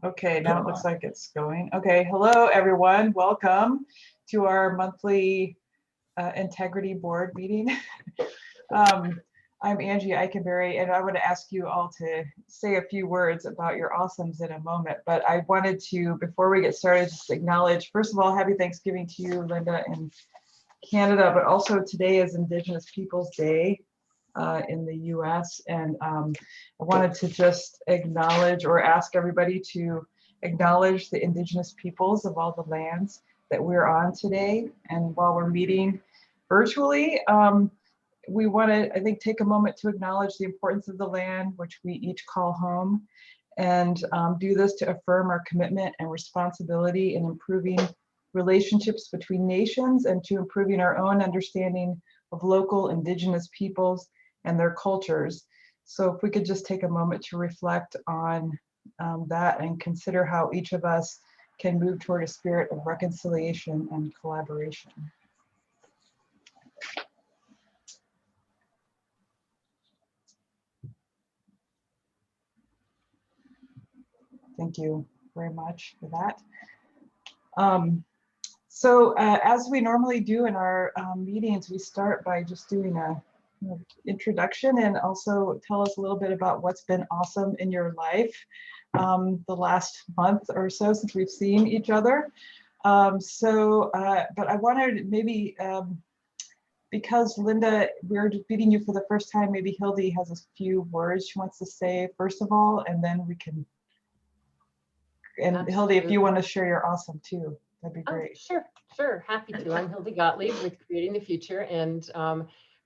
Okay, now it looks like it's going. Okay, hello everyone. Welcome to our monthly integrity board meeting. I'm Angie Eikenberry, and I want to ask you all to say a few words about your awesomes in a moment. But I wanted to, before we get started, just acknowledge, first of all, happy Thanksgiving to you, Linda, in Canada, but also today is Indigenous Peoples Day in the US. And I wanted to just acknowledge or ask everybody to acknowledge the Indigenous peoples of all the lands that we're on today. And while we're meeting virtually, we want to, I think, take a moment to acknowledge the importance of the land, which we each call home, and do this to affirm our commitment and responsibility in improving relationships between nations and to improving our own understanding of local Indigenous peoples and their cultures. So if we could just take a moment to reflect on that and consider how each of us can move toward a spirit of reconciliation and collaboration. Thank you very much for that. As we normally do in our meetings, we start by just doing a introduction and also tell us a little bit about what's been awesome in your life the last month or so since we've seen each other. But I wanted maybe, because Linda, we're meeting you for the first time, maybe Hildy has a few words she wants to say first of all, and then we can, and Absolutely. Hildy, if you want to share your awesome too, that'd be great. Oh, sure, happy to. I'm Hildy Gottlieb with Creating the Future, and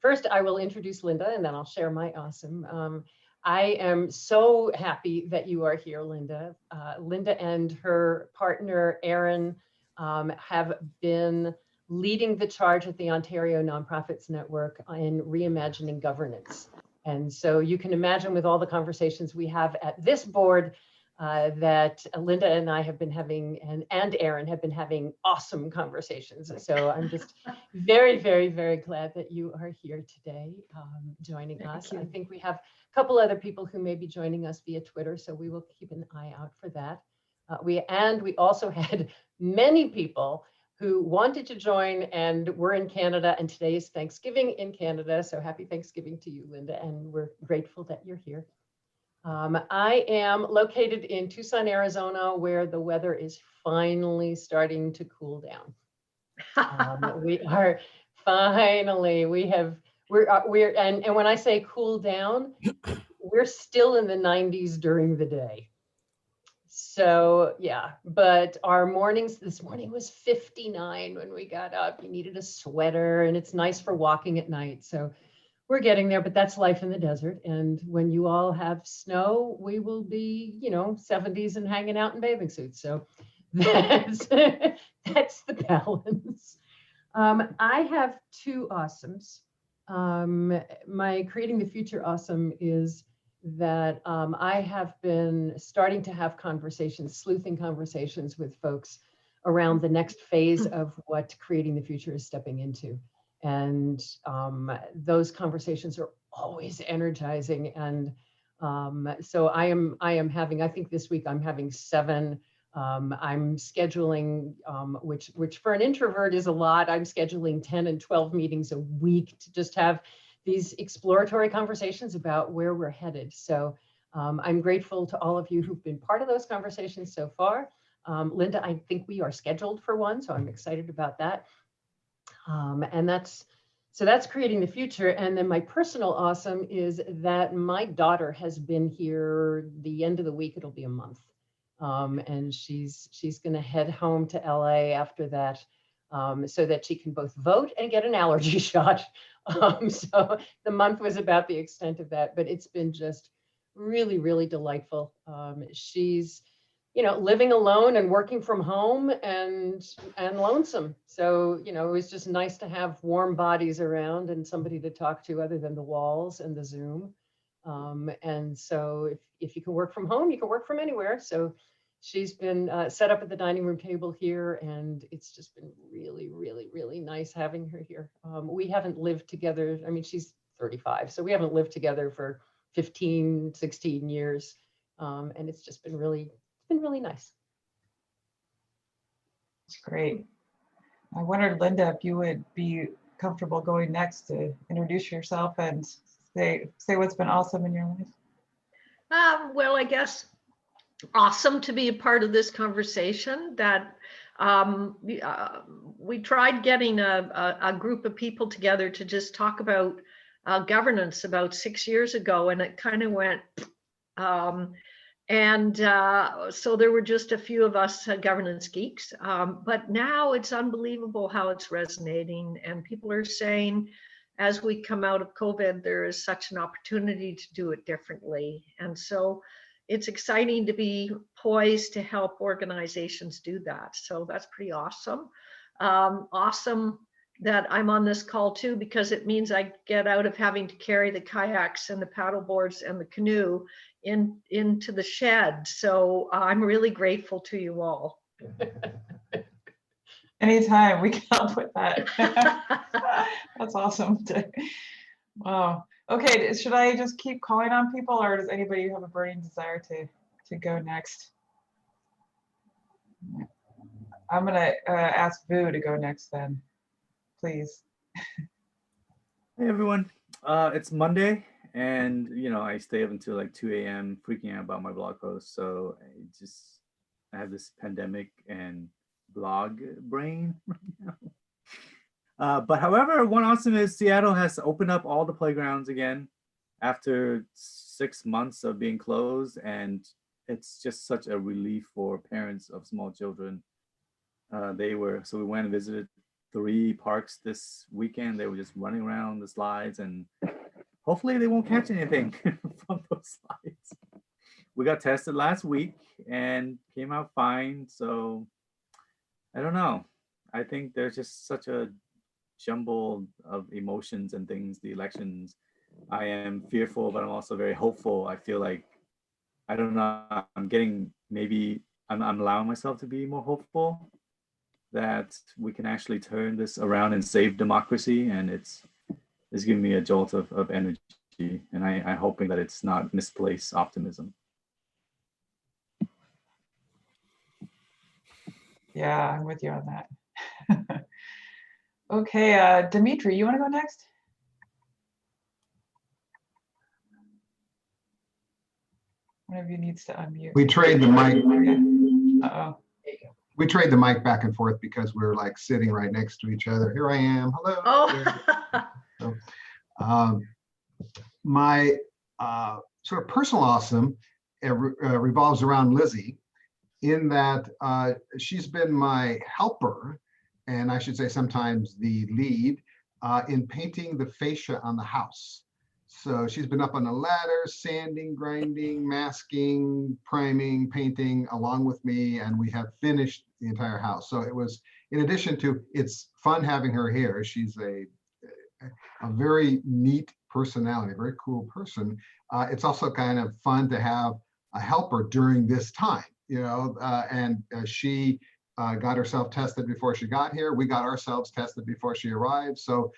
first I will introduce Linda and then I'll share my awesome. I am so happy that you are here, Linda. Linda and her partner, Erin, have been leading the charge at the Ontario Nonprofits Network in reimagining governance. And so you can imagine with all the conversations we have at this board that Linda and I have been having, and Erin have been having awesome conversations. So I'm just very, very, very glad that you are here today joining us. I think we have a couple other people who may be joining us via Twitter, so we will keep an eye out for that. We also had many people who wanted to join and were in Canada, and today is Thanksgiving in Canada. So happy Thanksgiving to you, Linda, and we're grateful that you're here. I am located in Tucson, Arizona, where the weather is finally starting to cool down. We are finally, and when I say cool down, we're still in the 90s during the day. So yeah, but our mornings, this morning was 59 when we got up. You needed a sweater, and it's nice for walking at night. So we're getting there, but that's life in the desert. And when you all have snow, we will be, 70s and hanging out in bathing suits. So that's the balance. I have two awesomes. My Creating the Future awesome is that I have been starting to have sleuthing conversations with folks around the next phase of what Creating the Future is stepping into. And those conversations are always energizing. And so I am having, I think this week I'm having 7. I'm scheduling, which for an introvert is a lot. I'm scheduling 10 and 12 meetings a week to just have these exploratory conversations about where we're headed. So I'm grateful to all of you who've been part of those conversations so far. Linda, I think we are scheduled for one, so I'm excited about that. And that's Creating the Future. And then my personal awesome is that my daughter has been here the end of the week. It'll be a month. And she's going to head home to LA after that, so that she can both vote and get an allergy shot. So the month was about the extent of that, but it's been just really, really delightful. She's living alone and working from home and lonesome. So, it was just nice to have warm bodies around and somebody to talk to other than the walls and the Zoom. And so if you can work from home, you can work from anywhere. So she's been set up at the dining room table here, and it's just been really, really, really nice having her here. We haven't lived together. I mean, she's 35, so we haven't lived together for 15, 16 years. And it's just been really been really nice. It's great. I wondered, Linda, if you would be comfortable going next to introduce yourself and say what's been awesome in your life. Well, I guess awesome to be a part of this conversation. That we tried getting a group of people together to just talk about governance about 6 years ago, and it kind of went. So there were just a few of us governance geeks, but now it's unbelievable how it's resonating, and people are saying, as we come out of COVID, there is such an opportunity to do it differently. And so it's exciting to be poised to help organizations do that. So that's pretty awesome. Awesome that I'm on this call too, because it means I get out of having to carry the kayaks and the paddle boards and the canoe into the shed. So I'm really grateful to you all. Anytime we can help with that. That's awesome. Wow. Okay, should I just keep calling on people, or does anybody have a burning desire to go next? I'm gonna ask Vu to go next then, please. Hey everyone, it's Monday, and I stay up until like 2 a.m. freaking out about my blog post. So I have this pandemic and blog brain right now. But however, one awesome is Seattle has opened up all the playgrounds again after 6 months of being closed, and it's just such a relief for parents of small children. So we went and visited 3 parks this weekend. They were just running around the slides, and hopefully they won't catch anything from those slides. We got tested last week and came out fine. So I don't know. I think there's just such a jumble of emotions and things, the elections. I am fearful, but I'm also very hopeful. I feel like, I don't know, I'm allowing myself to be more hopeful that we can actually turn this around and save democracy. And it's giving me a jolt of energy. And I'm hoping that it's not misplaced optimism. Yeah, I'm with you on that. Okay, Dimitri, you want to go next? One of you needs to unmute. We trade the mic. Uh-oh. We trade the mic back and forth because we're like sitting right next to each other. Here I am. Hello. Oh. So, my sort of personal awesome revolves around Lizzie, in that she's been my helper, and I should say sometimes the lead, in painting the fascia on the house. So she's been up on the ladder, sanding, grinding, masking, priming, painting along with me, and we have finished the entire house. So it was, in addition to, it's fun having her here. She's a very neat personality, a very cool person. It's also kind of fun to have a helper during this time, and she got herself tested before she got here. We got ourselves tested before she arrived. So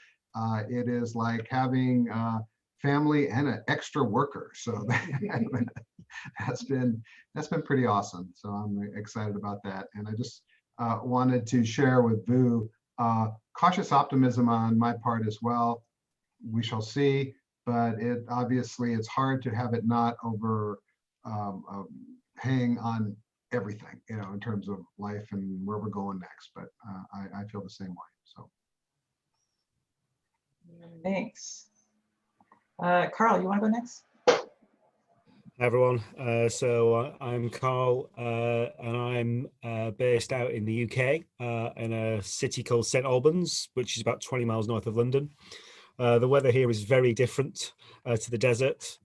it is like having family and an extra worker. So that's been pretty awesome. So I'm excited about that. And I just wanted to share with Vu cautious optimism on my part as well. We shall see, but it's hard to have it not over hang on everything, in terms of life and where we're going next. But I feel the same way. So Thanks. Carl, you want to go next? Hi everyone, so I'm Carl, and I'm based out in the UK in a city called St Albans, which is about 20 miles north of London. The weather here is very different to the desert.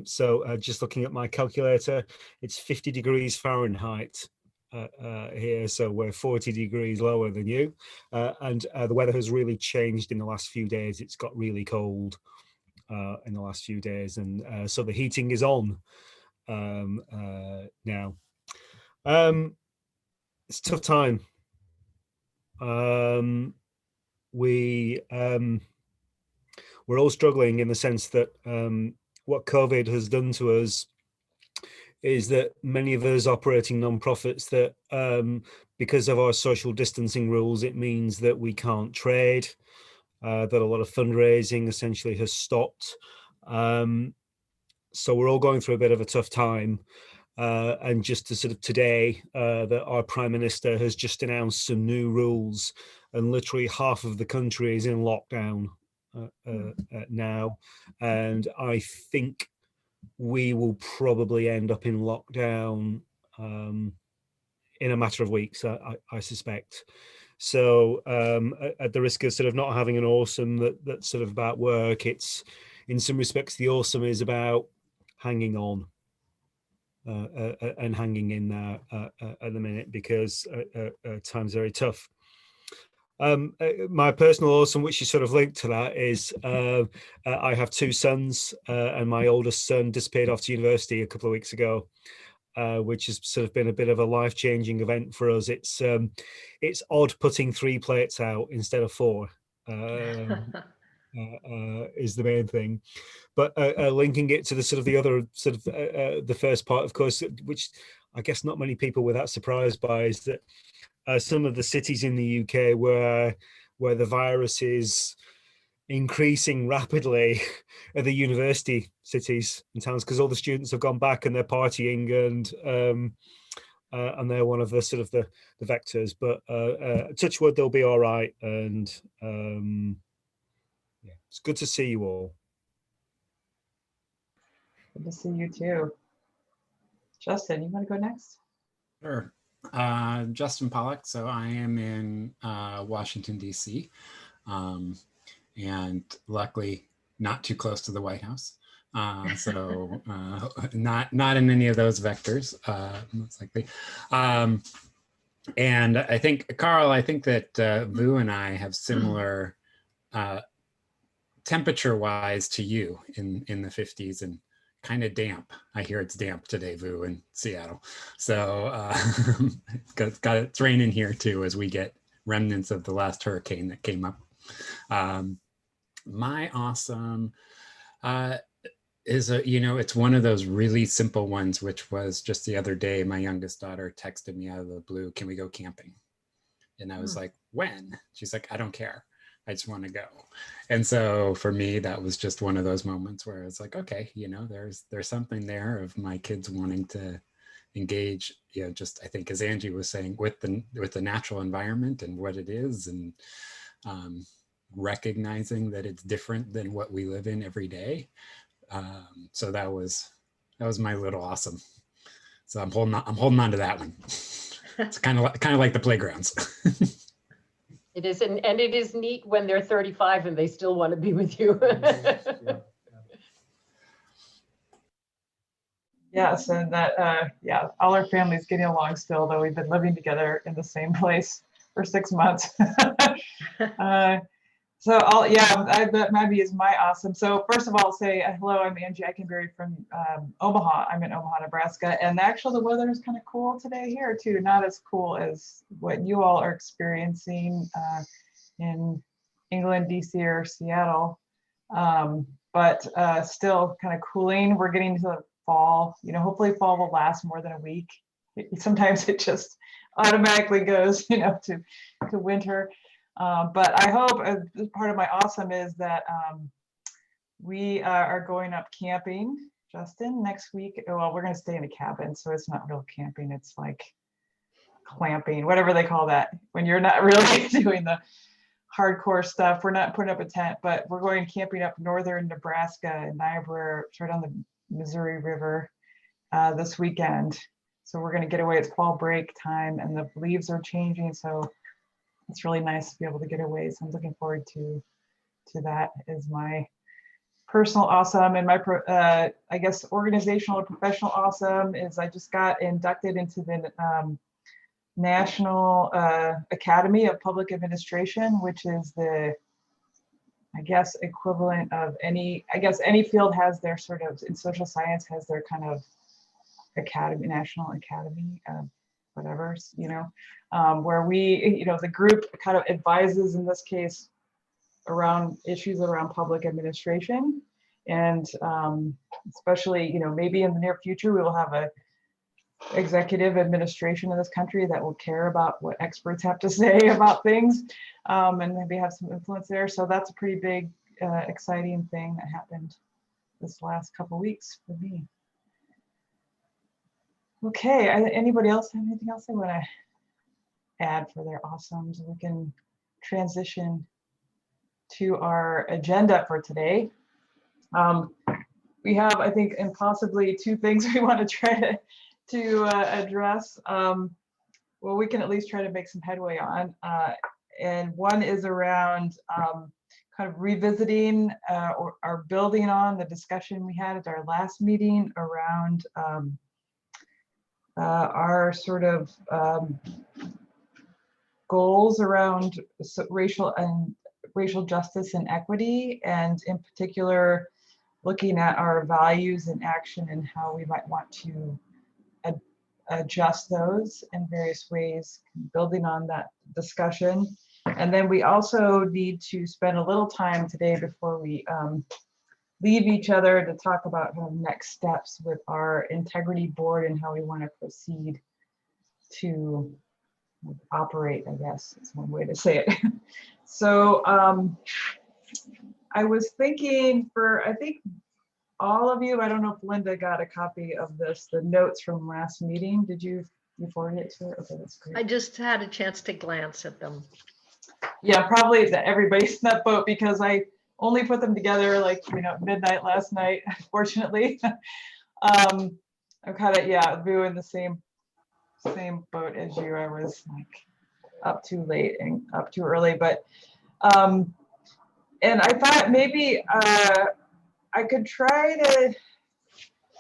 So just looking at my calculator, it's 50 degrees Fahrenheit here, so we're 40 degrees lower than you. And the weather has really changed in the last few days. It's got really cold in the last few days, and so the heating is on now. It's a tough time. We're all struggling in the sense that what COVID has done to us is that many of us operating nonprofits that because of our social distancing rules, it means that we can't trade, that a lot of fundraising essentially has stopped. So we're all going through a bit of a tough time. And just to sort of today, that our Prime Minister has just announced some new rules, and literally half of the country is in lockdown now. And I think we will probably end up in lockdown in a matter of weeks, I suspect. So at the risk of sort of not having an awesome that's sort of about work, it's in some respects the awesome is about hanging on and hanging in there at the minute, because time's very tough. My personal awesome, which is sort of linked to that, is I have two sons, and my oldest son disappeared off to university a couple of weeks ago, which has sort of been a bit of a life-changing event for us. It's odd putting 3 plates out instead of 4. Is the main thing, but linking it to the sort of the other sort of the first part, of course, which I guess not many people were that surprised by, is that some of the cities in the UK where the virus is increasing rapidly are the university cities and towns, because all the students have gone back and they're partying, and they're one of the sort of the vectors. But touch wood, they'll be all right, and yeah, it's good to see you all. Good to see you too. Justin, you want to go next? Sure. Justin Pollock. So I am in Washington, D.C. And luckily not too close to the White House. So not in any of those vectors, most likely. And I think, Carl, I think that Vu and I have similar temperature-wise to you in the 50s, and kind of damp. I hear it's damp today, Vu, in Seattle. So it's raining here too, as we get remnants of the last hurricane that came up. My awesome is it's one of those really simple ones, which was just the other day, my youngest daughter texted me out of the blue, "Can we go camping?" And I was like, "When?" She's like, "I don't care. I just want to go." And so for me, that was just one of those moments where it's like, okay, there's something there of my kids wanting to engage, just, I think, as Angie was saying, with the natural environment and what it is, and recognizing that it's different than what we live in every day. So that was my little awesome. So I'm holding on to that one. It's kind of like the playgrounds. It is, and it is neat when they're 35 and they still want to be with you. Yes, and that, all our family's getting along still, though we've been living together in the same place for 6 months. That maybe is my awesome. So first of all, I'll say hello, I'm Angie Eikenberry from Omaha. I'm in Omaha, Nebraska, and actually the weather is kind of cool today here too. Not as cool as what you all are experiencing in England, DC, or Seattle, but still kind of cooling. We're getting to the fall. Hopefully fall will last more than a week. Sometimes it just automatically goes, to winter. But I hope part of my awesome is that we are going up camping, Justin, next week. Well, we're going to stay in a cabin, so it's not real camping. It's like clamping, whatever they call that, when you're not really doing the hardcore stuff. We're not putting up a tent, but we're going camping up northern Nebraska in Niobrara, right on the Missouri River this weekend. So we're going to get away. It's fall break time and the leaves are changing, so it's really nice to be able to get away. So I'm looking forward to that as my personal awesome. And my I guess organizational or professional awesome is I just got inducted into the National Academy of Public Administration, which is the, I guess, equivalent of any field has their sort of, in social science has their kind of academy, national academy, whatever, where we, the group kind of advises, in this case, around issues around public administration. And especially, maybe in the near future, we will have executive administration in this country that will care about what experts have to say about things, and maybe have some influence there. So that's a pretty big, exciting thing that happened this last couple weeks for me. Okay, anybody else have anything else they want to add for their awesomes? We can transition to our agenda for today. We have, I think, and possibly two things we want to try to address. Well, we can at least try to make some headway on. And one is around kind of revisiting or building on the discussion we had at our last meeting around our sort of goals around racial justice and equity, and in particular, looking at our values in action and how we might want to adjust those in various ways, building on that discussion. And then we also need to spend a little time today before we leave each other to talk about kind of next steps with our integrity board and how we want to proceed to operate, I guess is one way to say it. So I was thinking for, I think all of you, I don't know if Linda got a copy of this, the notes from last meeting. Did you forward it to her? Okay, that's great. I just had a chance to glance at them. Yeah, probably that everybody's in that boat because I only put them together like, midnight last night, fortunately. I'm kind of, yeah, doing the same boat as you. I was like up too late and up too early, but and I thought maybe I could try to,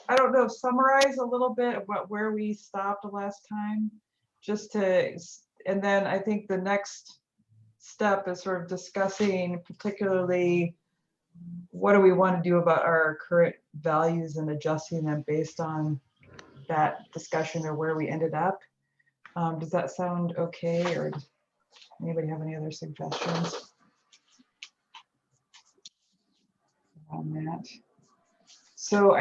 I don't know, summarize a little bit about where we stopped last time, and then I think the next step is sort of discussing particularly what do we want to do about our current values and adjusting them based on that discussion or where we ended up. Does that sound okay, or does anybody have any other suggestions on that? So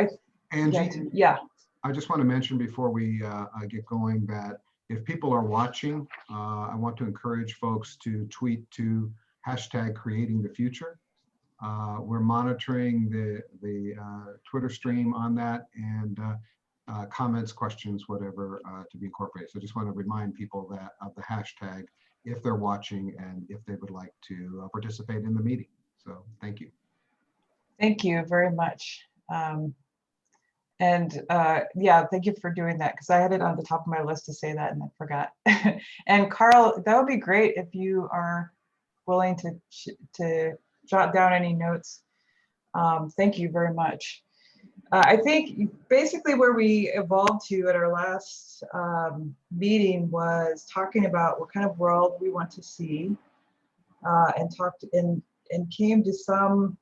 Angie, yeah. I just want to mention before we get going that if people are watching, I want to encourage folks to tweet to #creatingthefuture. We're monitoring the Twitter stream on that, and comments, questions, whatever to be incorporated. So I just want to remind people that of the hashtag if they're watching and if they would like to participate in the meeting. So thank you. Thank you very much. Yeah, thank you for doing that, because I had it on the top of my list to say that and then forgot. And Carl, that would be great if you are willing to jot down any notes. Thank you very much. I think basically where we evolved to at our last meeting was talking about what kind of world we want to see, and came to some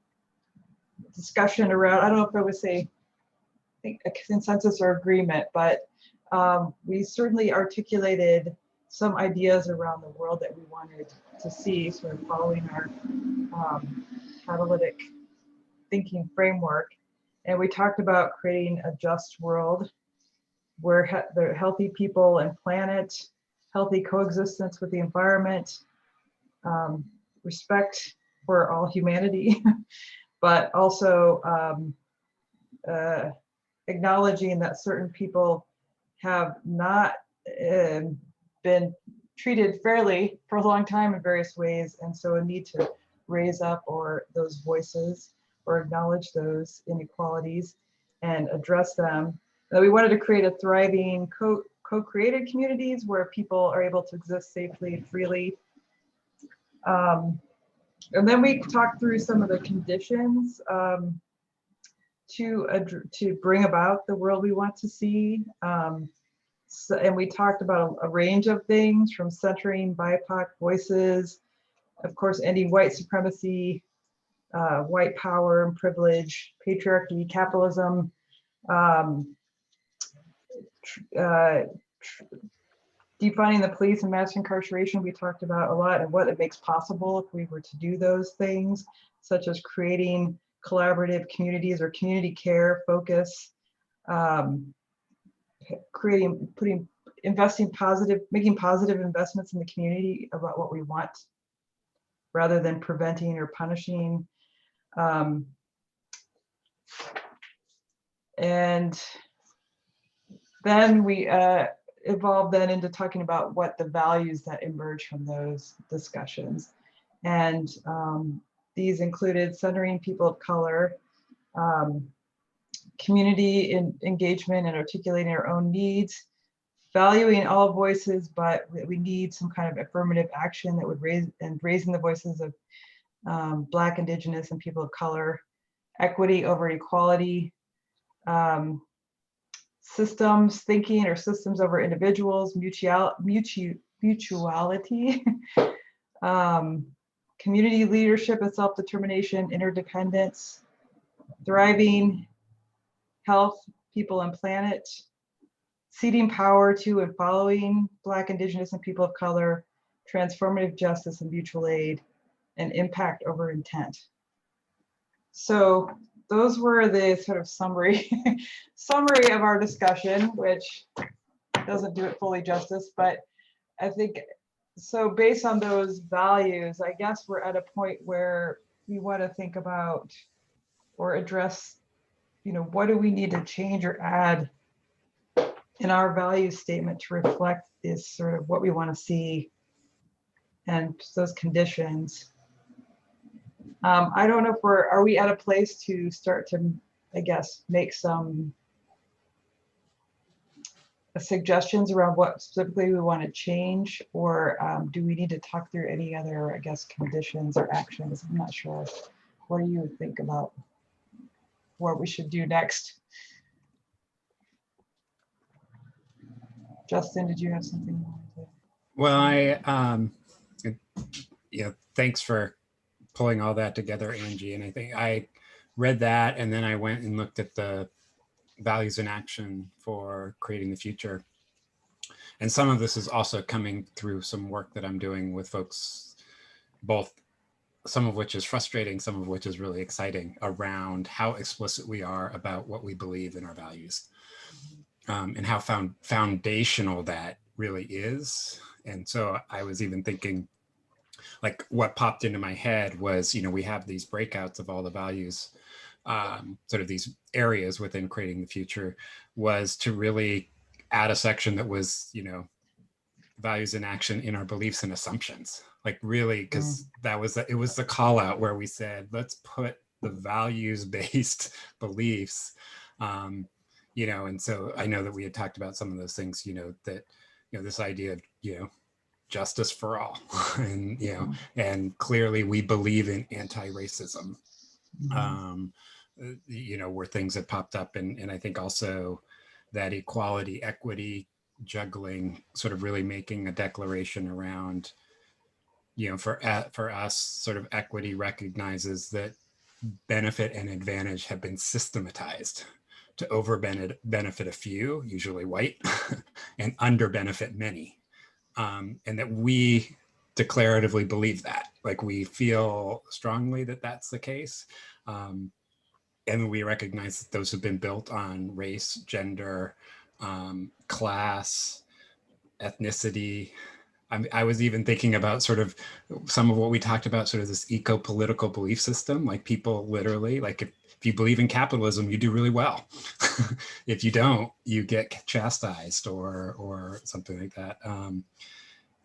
discussion around, I don't know if I would say a consensus or agreement, but we certainly articulated some ideas around the world that we wanted to see, sort of following our catalytic thinking framework. And we talked about creating a just world where there are healthy people and planet, healthy coexistence with the environment, respect for all humanity, but also acknowledging that certain people have not been treated fairly for a long time in various ways, and so a need to raise up those voices or acknowledge those inequalities and address them. And we wanted to create a thriving co-created communities where people are able to exist safely and freely. And then we talked through some of the conditions to bring about the world we want to see. And we talked about a range of things, from centering BIPOC voices, of course, ending white supremacy, white power and privilege, patriarchy, capitalism, defining the police and mass incarceration. We talked about a lot and what it makes possible if we were to do those things, such as creating collaborative communities or community care focus, making positive investments in the community about what we want, rather than preventing or punishing. And then we evolved then into talking about what the values that emerge from those discussions. And these included centering people of color, community engagement and articulating our own needs, valuing all voices, but we need some kind of affirmative action that would raising the voices of Black, Indigenous, and people of color, equity over equality, systems thinking or systems over individuals, mutuality, community leadership and self-determination, interdependence, thriving, health, people and planet, ceding power to and following Black, Indigenous, and people of color, transformative justice and mutual aid, and impact over intent. So those were the sort of summary of our discussion, which doesn't do it fully justice, but I think, so based on those values, I guess we're at a point where we want to think about or address, what do we need to change or add in our value statement to reflect this sort of what we want to see and those conditions. I don't know if are we at a place to start to, I guess, make some suggestions around what specifically we want to change, or do we need to talk through any other, I guess, conditions or actions? I'm not sure. What do you think about what we should do next? Justin, did you have something you wanted to? Well, thanks for pulling all that together, Angie. And I think I read that, and then I went and looked at the values in action for creating the future. And some of this is also coming through some work that I'm doing with folks, both some of which is frustrating, some of which is really exciting, around how explicit we are about what we believe in our values, and how foundational that really is. And so I was even thinking, like, what popped into my head was, we have these breakouts of all the values, sort of these areas within creating the future, was to really add a section that was, values in action in our beliefs and assumptions. Like, really, because it was the call out where we said, let's put the values-based beliefs, and so I know that we had talked about some of those things, that, this idea of, justice for all, and, and clearly we believe in anti-racism, were things that popped up. And I think also that equality, equity, juggling, sort of really making a declaration around, for us, sort of equity recognizes that benefit and advantage have been systematized to over benefit a few, usually white, and under benefit many. And that we declaratively believe that, like, we feel strongly that that's the case. And we recognize that those have been built on race, gender, class, ethnicity. I was even thinking about sort of some of what we talked about, sort of this eco-political belief system, like people literally, like if you believe in capitalism, you do really well. If you don't, you get chastised or something like that.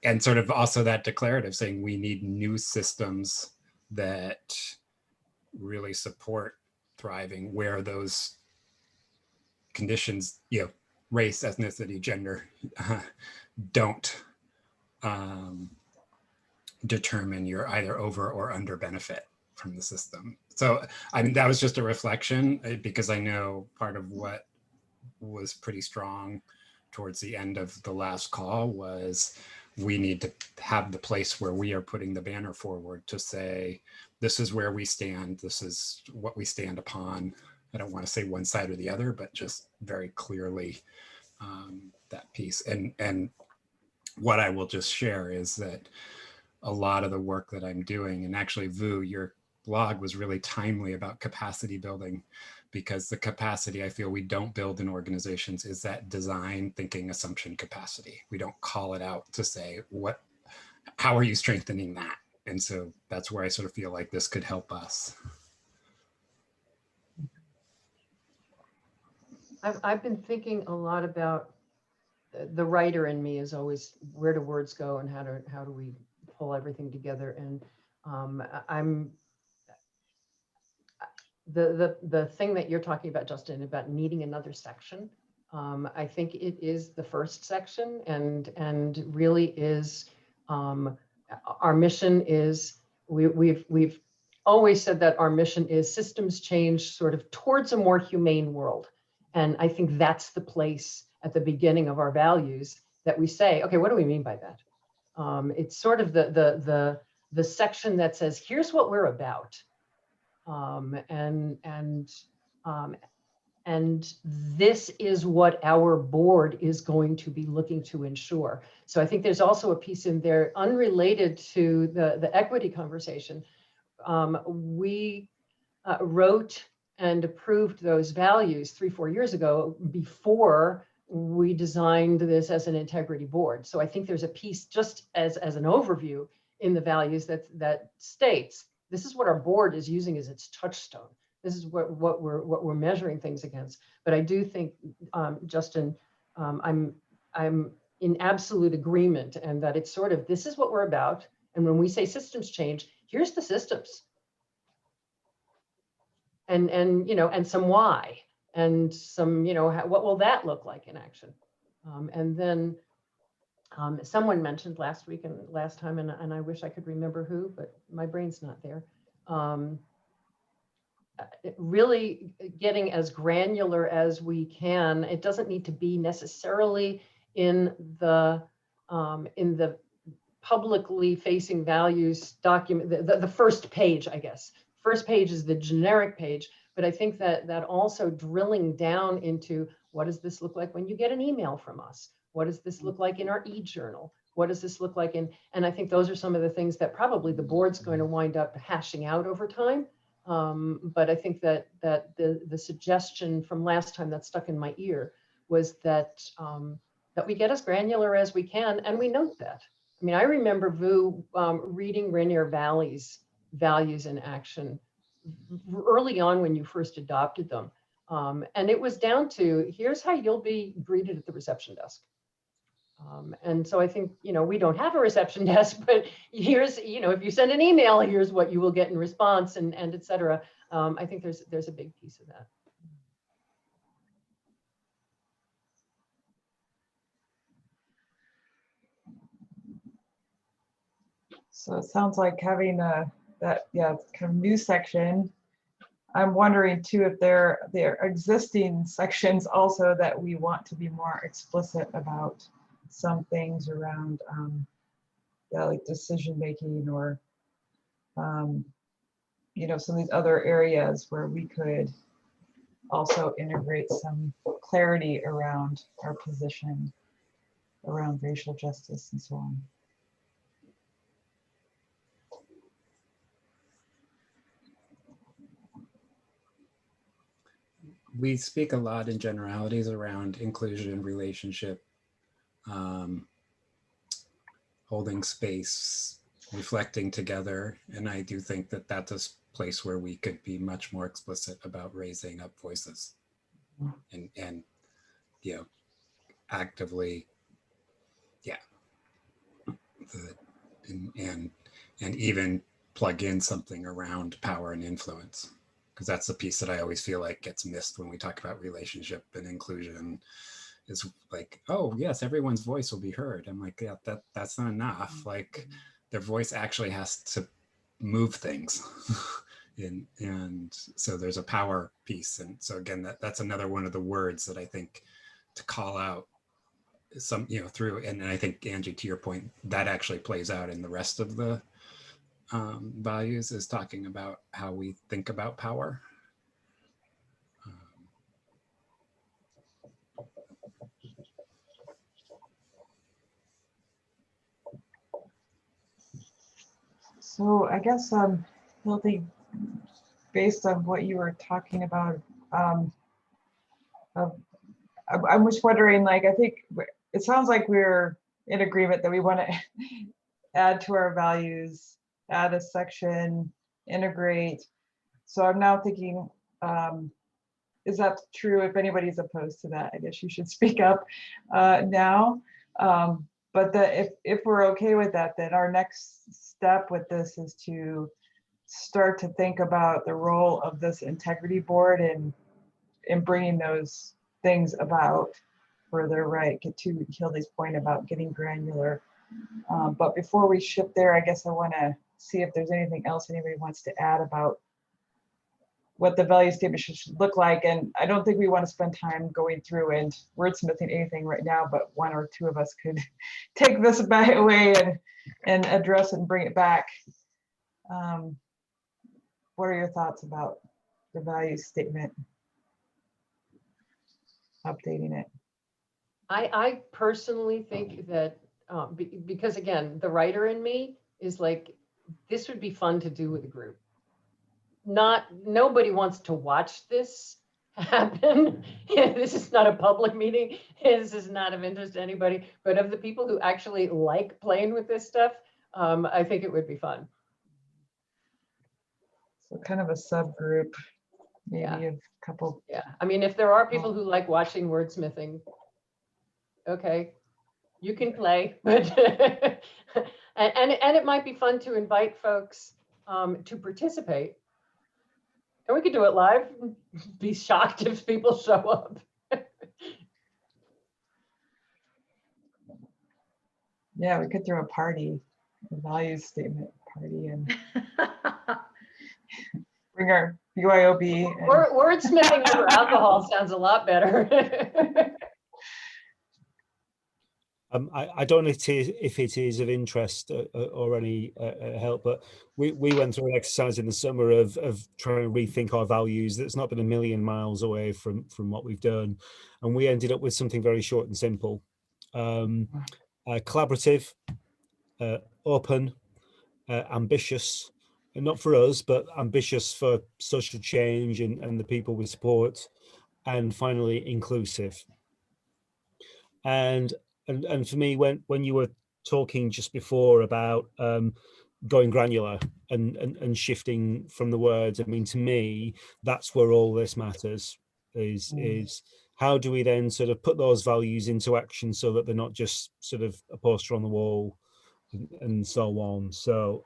And sort of also that declarative saying we need new systems that really support thriving where those conditions, race, ethnicity, gender, don't determine your either over or under benefit from the system. So that was just a reflection, because I know part of what was pretty strong towards the end of the last call was we need to have the place where we are putting the banner forward to say, this is where we stand, this is what we stand upon. I don't want to say one side or the other, but just very clearly that piece. And what I will just share is that a lot of the work that I'm doing, and actually, Vu, your blog was really timely about capacity building, because the capacity I feel we don't build in organizations is that design thinking assumption capacity. We don't call it out to say, how are you strengthening that? And so that's where I sort of feel like this could help us. I've been thinking a lot about the writer in me is always, where do words go and how do we pull everything together? And I'm the thing that you're talking about, Justin, about needing another section. I think it is the first section, and really is our mission is we've always said that our mission is systems change sort of towards a more humane world. And I think that's the place at the beginning of our values that we say, okay, what do we mean by that? It's sort of the section that says, here's what we're about. And this is what our board is going to be looking to ensure. So I think there's also a piece in there unrelated to the equity conversation. We wrote and approved those values 3-4 years ago before we designed this as an integrity board. So I think there's a piece just as an overview in the values that states, this is what our board is using as its touchstone. This is what we're measuring things against. But I do think, Justin, I'm in absolute agreement, and that it's sort of, this is what we're about. And when we say systems change, here's the systems. And you know, and some why, and some, you know, what will that look like in action? And then someone mentioned last week and last time, and I wish I could remember who, but my brain's not there. Really getting as granular as we can. It doesn't need to be necessarily in the publicly facing values document, the first page, I guess. First page is the generic page, but I think that also drilling down into, what does this look like when you get an email from us? What does this look like in our e-journal? What does this look like in, and I think those are some of the things that probably the board's going to wind up hashing out over time. But I think that the suggestion from last time that stuck in my ear was that we get as granular as we can, and we note that. I mean, I remember Vu reading Rainier Valley's values in action early on when you first adopted them. And it was down to, here's how you'll be greeted at the reception desk. And so I think, you know, we don't have a reception desk, but here's, you know, if you send an email, here's what you will get in response, and et cetera. I think there's a big piece of that. So it sounds like having that kind of new section. I'm wondering too if there are existing sections also that we want to be more explicit about some things around like decision making, or you know, some of these other areas where we could also integrate some clarity around our position around racial justice and so on. We speak a lot in generalities around inclusion, relationship, holding space, reflecting together. And I do think that that's a place where we could be much more explicit about raising up voices and you know, actively, yeah. And even plug in something around power and influence, because that's the piece that I always feel like gets missed when we talk about relationship and inclusion. Is like, oh yes, everyone's voice will be heard. I'm like, yeah, that's not enough. Like, their voice actually has to move things. and so there's a power piece. And so again, that's another one of the words that I think to call out some, you know, through, and I think, Angie, to your point, that actually plays out in the rest of the values, is talking about how we think about power. So I guess building based on what you were talking about, I'm just wondering, like, I think it sounds like we're in agreement that we want to add to our values, add a section, integrate. So I'm now thinking, is that true? If anybody's opposed to that, I guess you should speak up now. But if we're okay with that, then our next step with this is to start to think about the role of this integrity board in bringing those things about further, right? Get to Hildy's point about getting granular. But before we shift there, I guess I want to see if there's anything else anybody wants to add about what the value statement should look like. And I don't think we want to spend time going through and wordsmithing anything right now, but one or two of us could take this back away and address it and bring it back. What are your thoughts about the value statement? Updating it. I personally think that because again, the writer in me is like, this would be fun to do with a group. Nobody wants to watch this happen. This is not a public meeting. This is not of interest to anybody, but of the people who actually like playing with this stuff, I think it would be fun. So kind of a subgroup, maybe Yeah. a couple. Yeah, I mean, if there are people who like watching wordsmithing, okay, you can play, but and it might be fun to invite folks to participate. And we could do it live. Be shocked if people show up. Yeah, we could throw a party, a values statement party, and bring our BYOB. And Wordsmithing over alcohol sounds a lot better. I don't know if it is of interest or any help, but we went through an exercise in the summer of trying to rethink our values. That's not been a million miles away from what we've done, and we ended up with something very short and simple: collaborative, open, ambitious, and not for us, but ambitious for social change and the people we support, and finally inclusive. And for me, when you were talking just before about going granular and shifting from the words, I mean, to me, that's where all this matters, is how do we then sort of put those values into action so that they're not just sort of a poster on the wall and so on. So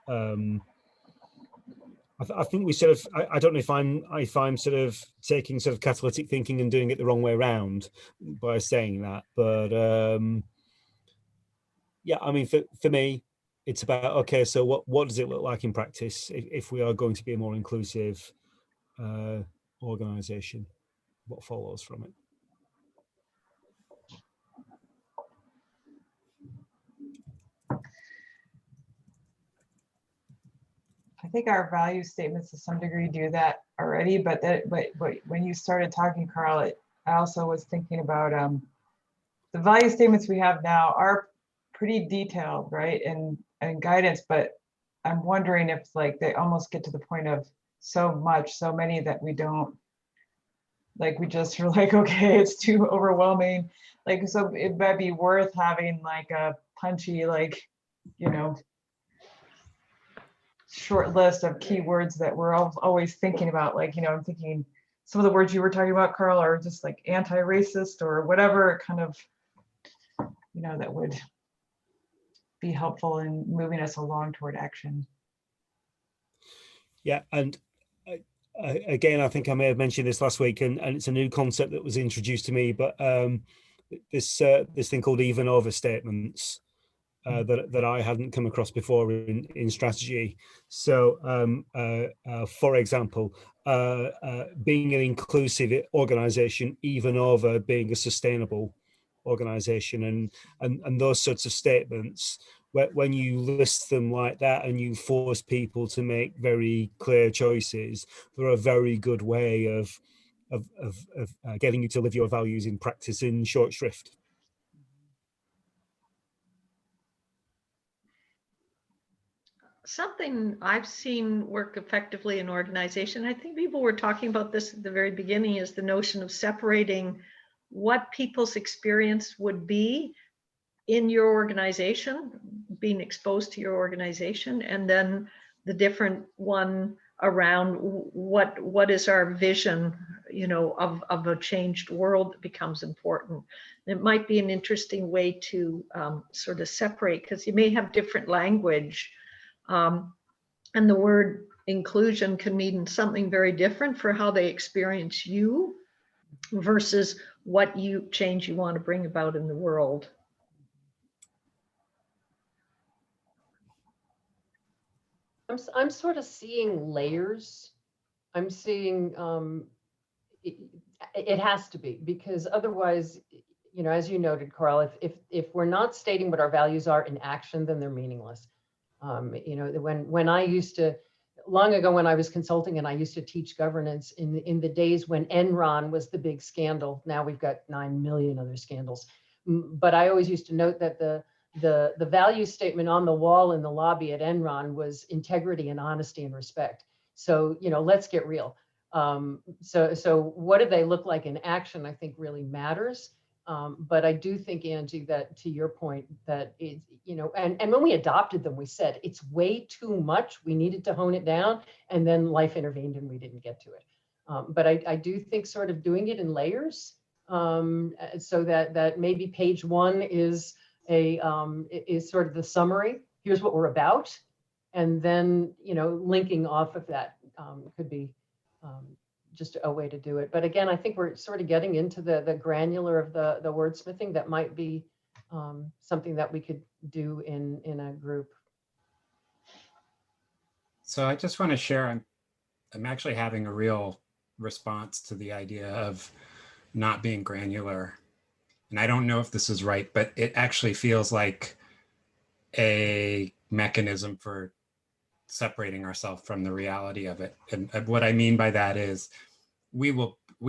I think we sort of, I don't know if I'm sort of taking sort of catalytic thinking and doing it the wrong way around by saying that, but yeah, I mean, for me, it's about, okay, so what does it look like in practice if we are going to be a more inclusive organization? What follows from it? I think our value statements to some degree do that already, but when you started talking, Carl, I also was thinking about the value statements we have now are pretty detailed, right, and guidance, but I'm wondering if like they almost get to the point of so many that we don't, like, we just are like, okay, it's too overwhelming. Like, so it might be worth having like a punchy, like, you know, short list of keywords that we're always thinking about. Like, you know, I'm thinking some of the words you were talking about, Carl, are just like anti-racist or whatever kind of, you know, that would be helpful in moving us along toward action. Yeah, and again, I think I may have mentioned this last week, and it's a new concept that was introduced to me, but this thing called even over statements that I hadn't come across before in strategy. So, for example, being an inclusive organization, even over being a sustainable organization, and those sorts of statements, when you list them like that and you force people to make very clear choices, they're a very good way of getting you to live your values in practice in short shrift. something I've seen work effectively in organization, I think people were talking about this at the very beginning, is the notion of separating what people's experience would be in your organization, being exposed to your organization, and then the different one around what is our vision, of a changed world that becomes important. It might be an interesting way to sort of separate, because you may have different language, and the word inclusion can mean something very different for how they experience you versus what change you want to bring about in the world. I'm sort of seeing layers. I'm seeing it has to be, because otherwise, as you noted, Carl, if we're not stating what our values are in action, then they're meaningless. When I used to, long ago when I was consulting and I used to teach governance in the days when Enron was the big scandal. Now we've got 9 million other scandals. But I always used to note that the value statement on the wall in the lobby at Enron was integrity and honesty and respect. So, let's get real. So what do they look like in action, I think really matters. But I do think, Angie, that to your point, that it's, and when we adopted them, we said it's way too much. We needed to hone it down, and then life intervened and we didn't get to it. But I do think sort of doing it in layers, so that maybe page 1 is is sort of the summary. Here's what we're about, and then linking off of that could be just a way to do it. But again, I think we're sort of getting into the granular of the wordsmithing that might be something that we could do in a group. So I just want to share, I'm actually having a real response to the idea of not being granular. And I don't know if this is right, but it actually feels like a mechanism for separating ourselves from the reality of it. And what I mean by that is we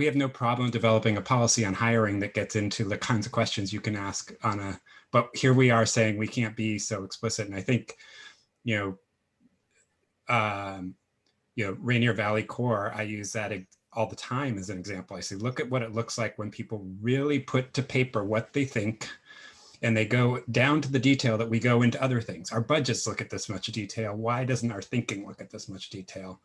have no problem developing a policy on hiring that gets into the kinds of questions you can ask but here we are saying we can't be so explicit. And I think, Rainier Valley Core, I use that all the time as an example. I say, look at what it looks like when people really put to paper what they think, and they go down to the detail that we go into other things. Our budgets look at this much detail. Why doesn't our thinking look at this much detail?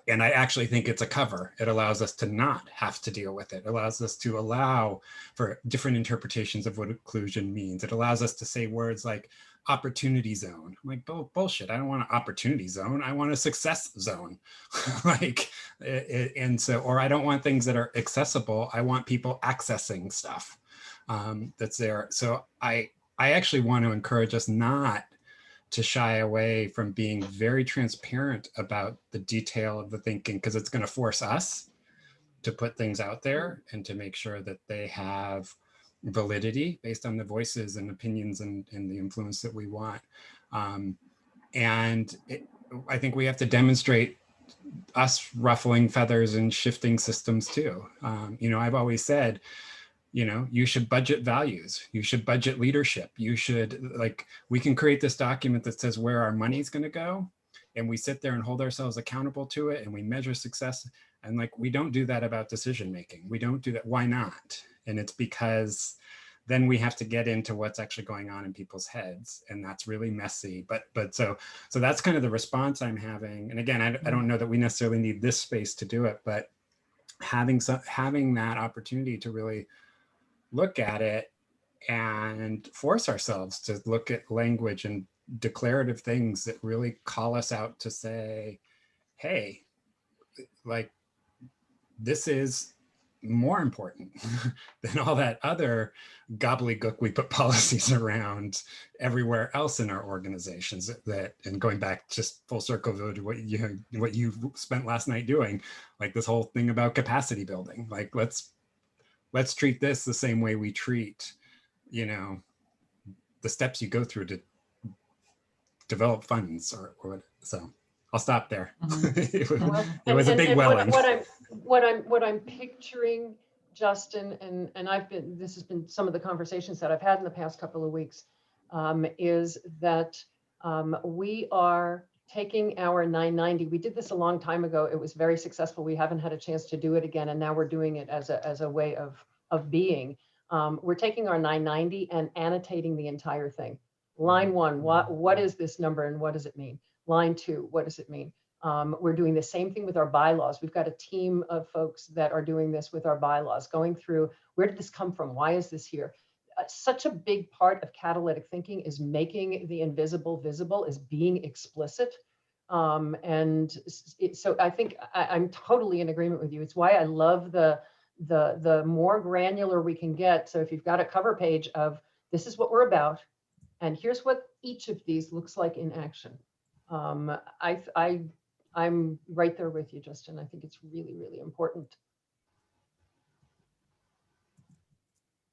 And I actually think it's a cover. It allows us to not have to deal with it. It allows us to allow for different interpretations of what inclusion means. It allows us to say words like opportunity zone. I'm like, bullshit. I don't want an opportunity zone. I want a success zone. Or I don't want things that are accessible. I want people accessing stuff that's there. So I actually want to encourage us not to shy away from being very transparent about the detail of the thinking, because it's going to force us to put things out there and to make sure that they have validity based on the voices and opinions and the influence that we want. I think we have to demonstrate us ruffling feathers and shifting systems too. I've always said, you should budget values. You should budget leadership. You should, we can create this document that says where our money is going to go. And we sit there and hold ourselves accountable to it. And we measure success. And we don't do that about decision making. We don't do that. Why not? And it's because then we have to get into what's actually going on in people's heads. And that's really messy. But so that's kind of the response I'm having. And again, I don't know that we necessarily need this space to do it, but having that opportunity to really look at it and force ourselves to look at language and declarative things that really call us out to say, hey, this is more important than all that other gobbledygook we put policies around everywhere else in our organizations. And going back just full circle to what you spent last night doing, this whole thing about capacity building, let's treat this the same way we treat, the steps you go through to develop funds or so. I'll stop there. Mm-hmm. It was a big welling. What I'm picturing, Justin, and this has been some of the conversations that I've had in the past couple of weeks, is that We are taking our 990. We did this a long time ago. It was very successful. We haven't had a chance to do it again, and now we're doing it as a way of being. We're taking our 990 and annotating the entire thing. Line 1, what is this number and what does it mean? Line 2, what does it mean? We're doing the same thing with our bylaws. We've got a team of folks that are doing this with our bylaws, going through, where did this come from? Why is this here? Such a big part of catalytic thinking is making the invisible visible, is being explicit. So I think I'm totally in agreement with you. It's why I love the more granular we can get. So if you've got a cover page of, this is what we're about, and here's what each of these looks like in action. I'm right there with you, Justin. I think it's really, really important.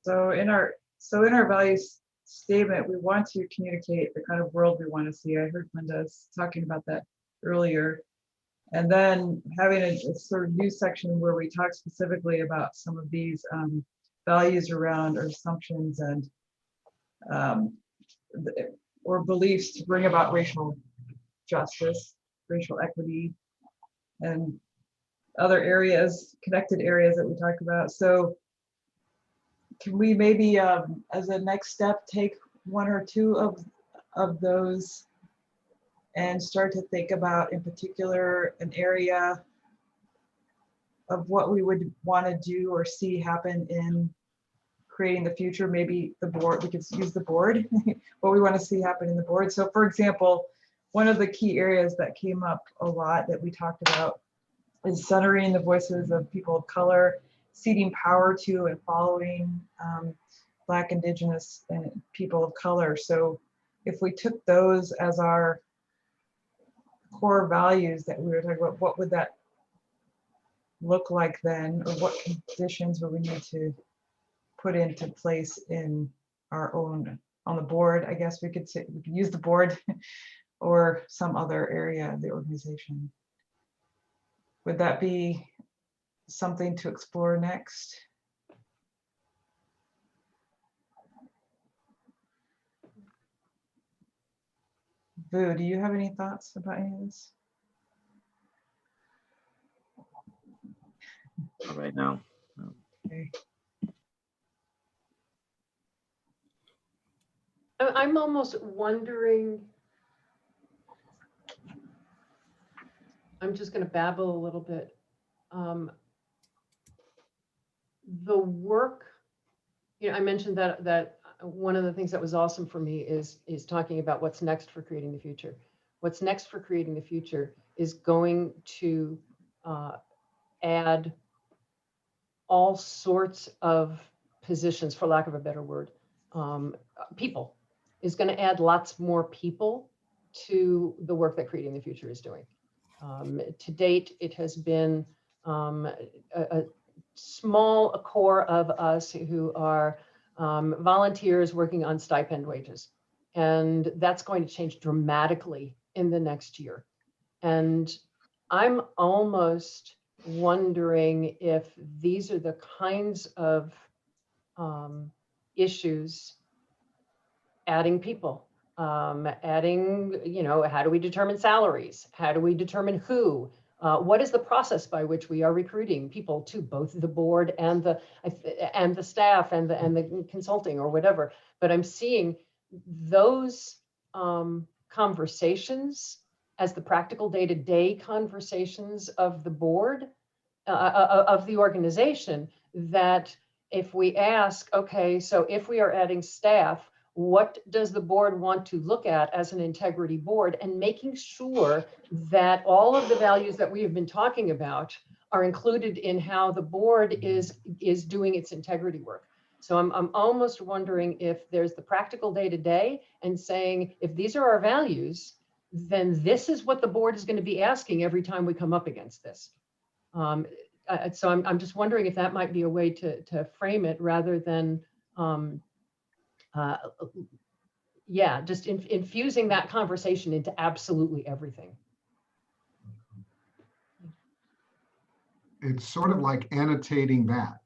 So in our values statement, we want to communicate the kind of world we want to see. I heard Linda talking about that earlier. And then having a sort of new section where we talk specifically about some of these values around our assumptions and or beliefs to bring about racial justice, racial equity, and other areas, connected areas that we talk about. So can we maybe, as a next step, take one or two of those and start to think about, in particular, an area of what we would want to do or see happen in creating the future? Maybe the board, we could use the board, what we want to see happen in the board. So for example, one of the key areas that came up a lot that we talked about is centering the voices of people of color, ceding power to and following Black, Indigenous, and people of color. So if we took those as our core values that we were talking about, what would that look like then? Or what conditions would we need to put into place in our own, on the board? I guess we could say, we could use the board or some other area of the organization. Would that be something to explore next? Vu, do you have any thoughts about any of this? Not right now. No. Okay. I'm almost wondering, I'm just going to babble a little bit. The work, I mentioned that one of the things that was awesome for me is talking about what's next for creating the future. What's next for creating the future is going to add all sorts of positions, for lack of a better word. People is going to add lots more people to the work that Creating the Future is doing. To date, it has been a small core of us who are volunteers working on stipend wages. And that's going to change dramatically in the next year. And I'm almost wondering if these are the kinds of issues, adding people, adding, how do we determine salaries? How do we determine who? What is the process by which we are recruiting people to both the board and the staff and the consulting or whatever? But I'm seeing those conversations as the practical day-to-day conversations of the board, of the organization, that if we ask, okay, so if we are adding staff, what does the board want to look at as an integrity board, and making sure that all of the values that we have been talking about are included in how the board is doing its integrity work. So I'm almost wondering if there's the practical day-to-day and saying, if these are our values, then this is what the board is going to be asking every time we come up against this. So I'm just wondering if that might be a way to frame it, rather than just infusing that conversation into absolutely everything. It's sort of like annotating that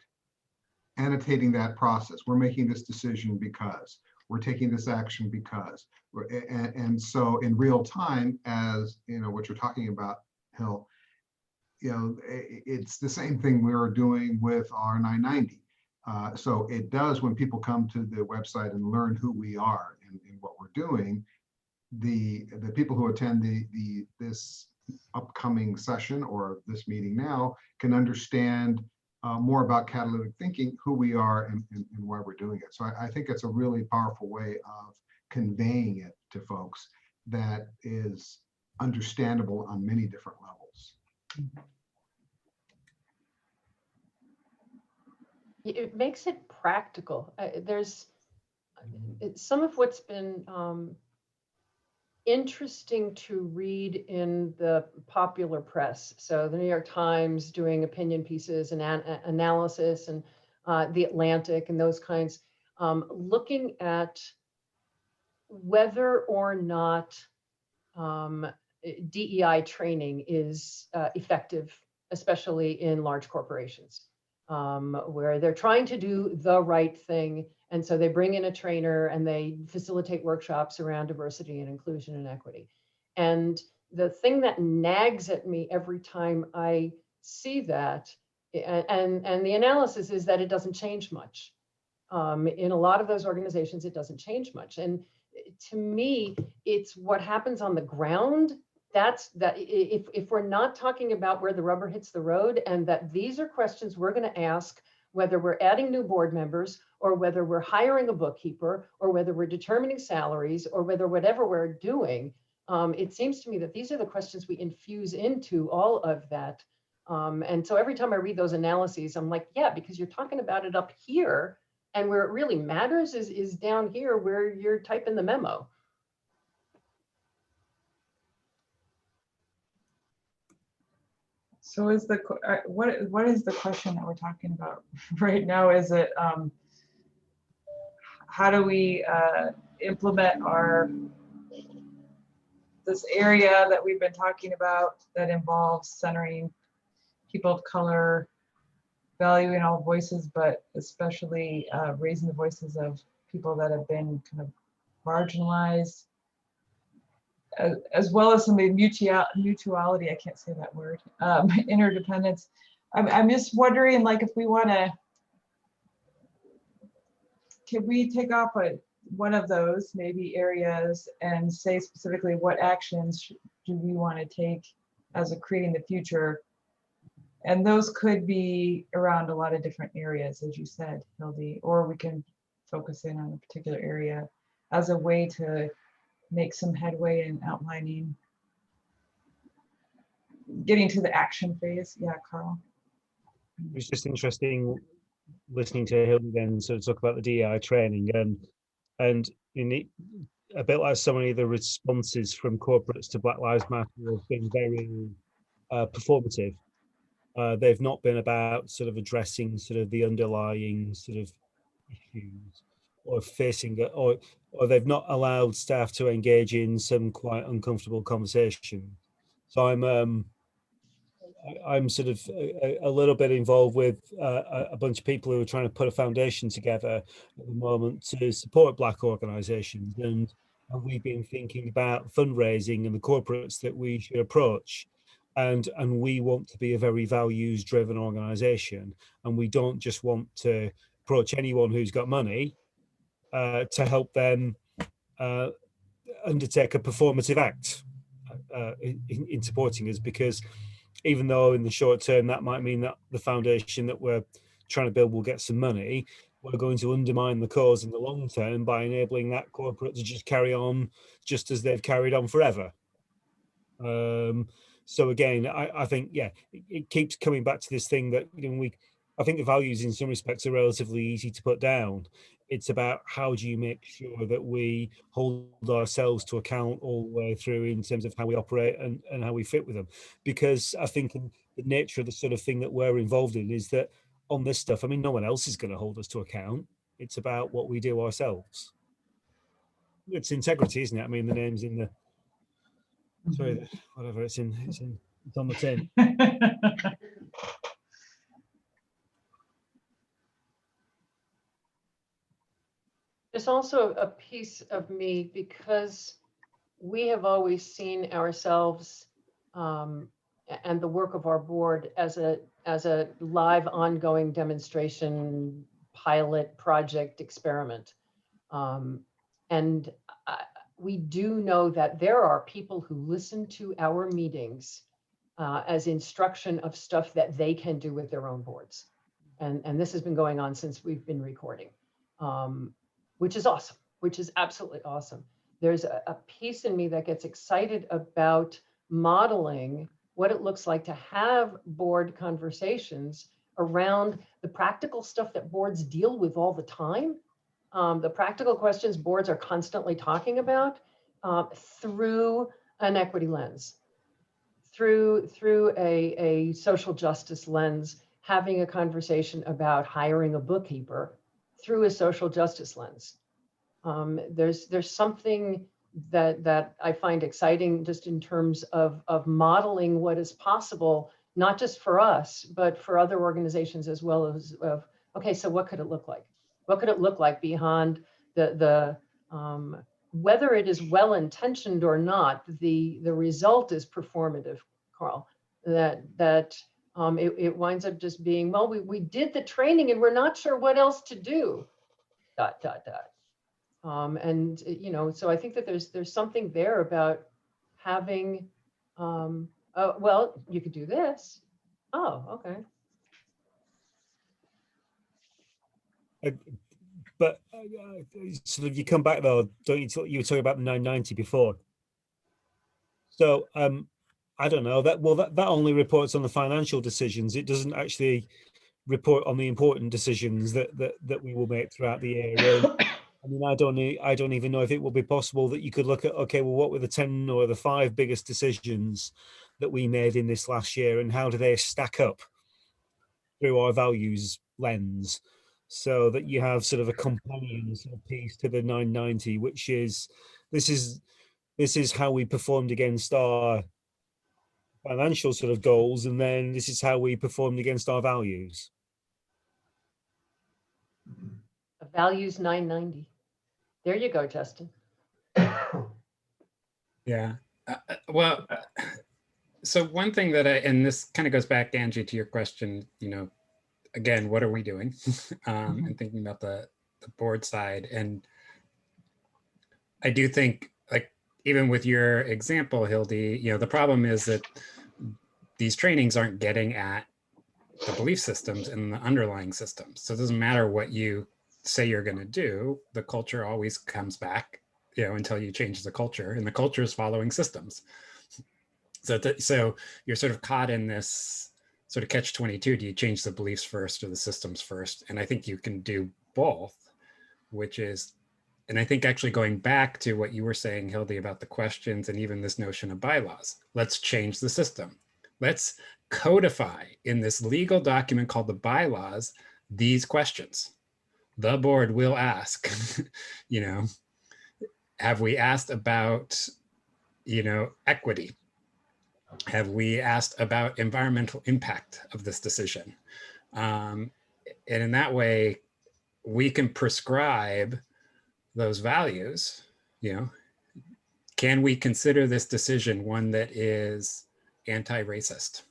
process. We're making this decision because we're taking this action because. And so in real time, as you know, what you're talking about, Hill, you know, it's the same thing we were doing with our 990. So it does, when people come to the website and learn who we are and what we're doing, the people who attend this upcoming session or this meeting now can understand more about catalytic thinking, who we are, and why we're doing it. So I think it's a really powerful way of conveying it to folks that is understandable on many different levels. It makes it practical. There's some of what's been interesting to read in the popular press. So the New York Times doing opinion pieces and analysis, and the Atlantic and those kinds, looking at whether or not DEI training is effective, especially in large corporations, where they're trying to do the right thing. And so they bring in a trainer and they facilitate workshops around diversity and inclusion and equity. And the thing that nags at me every time I see that, and the analysis is that it doesn't change much. In a lot of those organizations, it doesn't change much. And to me, it's what happens on the ground. That if we're not talking about where the rubber hits the road, and that these are questions we're going to ask, whether we're adding new board members, or whether we're hiring a bookkeeper, or whether we're determining salaries, or whether whatever we're doing, it seems to me that these are the questions we infuse into all of that. And so every time I read those analyses, I'm like, yeah, because you're talking about it up here, and where it really matters is down here where you're typing the memo. So is the what is the question that we're talking about right now? Is it how do we implement this area that we've been talking about that involves centering people of color, valuing all voices, but especially raising the voices of people that have been kind of marginalized, as well as some of the mutuality, I can't say that word, interdependence. I'm just wondering, like, if we want to, can we take off one of those maybe areas and say specifically what actions do we want to take as a creating the future? And those could be around a lot of different areas, as you said, Hildy, or we can focus in on a particular area as a way to make some headway in outlining, getting to the action phase. Yeah, Carl. It's just interesting listening to Hildy then sort of talk about the DEI training, and in it, a bit like so many of the responses from corporates to Black Lives Matter have been very performative. They've not been about sort of addressing sort of the underlying sort of issues, or facing it, or they've not allowed staff to engage in some quite uncomfortable conversation. So I'm sort of a little bit involved with a bunch of people who are trying to put a foundation together at the moment to support Black organisations, and we've been thinking about fundraising and the corporates that we should approach. And we want to be a very values-driven organisation, and we don't just want to approach anyone who's got money to help them undertake a performative act in supporting us, because even though in the short term that might mean that the foundation that we're trying to build will get some money, we're going to undermine the cause in the long term by enabling that corporate to just carry on just as they've carried on forever. So again, I think, yeah, it keeps coming back to this thing that, you know, I think the values in some respects are relatively easy to put down. It's about how do you make sure that we hold ourselves to account all the way through in terms of how we operate and how we fit with them. Because I think in the nature of the sort of thing that we're involved in is that on this stuff, I mean, no one else is going to hold us to account. It's about what we do ourselves. It's integrity, isn't it? I mean, the name's in the, sorry, whatever, it's on the tin. There's also a piece of me because we have always seen ourselves and the work of our board as a live ongoing demonstration pilot project experiment. And we do know that there are people who listen to our meetings as instruction of stuff that they can do with their own boards. And this has been going on since we've been recording, which is awesome, which is absolutely awesome. There's a piece in me that gets excited about modeling what it looks like to have board conversations around the practical stuff that boards deal with all the time. The practical questions boards are constantly talking about through an equity lens, through a social justice lens, having a conversation about hiring a bookkeeper through a social justice lens. There's something that I find exciting just in terms of modeling what is possible, not just for us, but for other organizations as well as okay, so what could it look like? What could it look like beyond the whether it is well-intentioned or not, the result is performative, Carl, that it winds up just being, well, we did the training and we're not sure what else to do, ... And you know, so I think that there's something there about having, oh, well, you could do this. Oh, okay. But sort of you come back though, don't you? You were talking about the 990 before. So I don't know that. Well, that only reports on the financial decisions. It doesn't actually report on the important decisions that we will make throughout the year. I mean, I don't even know if it will be possible that you could look at, okay, well, what were the 10 or the 5 biggest decisions that we made in this last year, and how do they stack up through our values lens, so that you have sort of a companion sort of piece to the 990, which is this is how we performed against our financial sort of goals, and then this is how we performed against our values. Values 990. There you go, Justin. Yeah. Well, so one thing that and this kind of goes back, Angie, to your question, you know, again, what are we doing? And thinking about the board side. And I do think, like, even with your example, Hildy, you know, the problem is that these trainings aren't getting at the belief systems and the underlying systems. So it doesn't matter what you say you're going to do, the culture always comes back, you know, until you change the culture, and the culture is following systems. So you're sort of caught in this sort of catch-22. Do you change the beliefs first or the systems first? And I think you can do both, which is, and I think actually going back to what you were saying, Hildy, about the questions and even this notion of bylaws, let's change the system. Let's codify in this legal document called the bylaws these questions. The board will ask, you know, have we asked about, you know, equity? Have we asked about environmental impact of this decision? And in that way, we can prescribe those values. You know, can we consider this decision one that is anti-racist?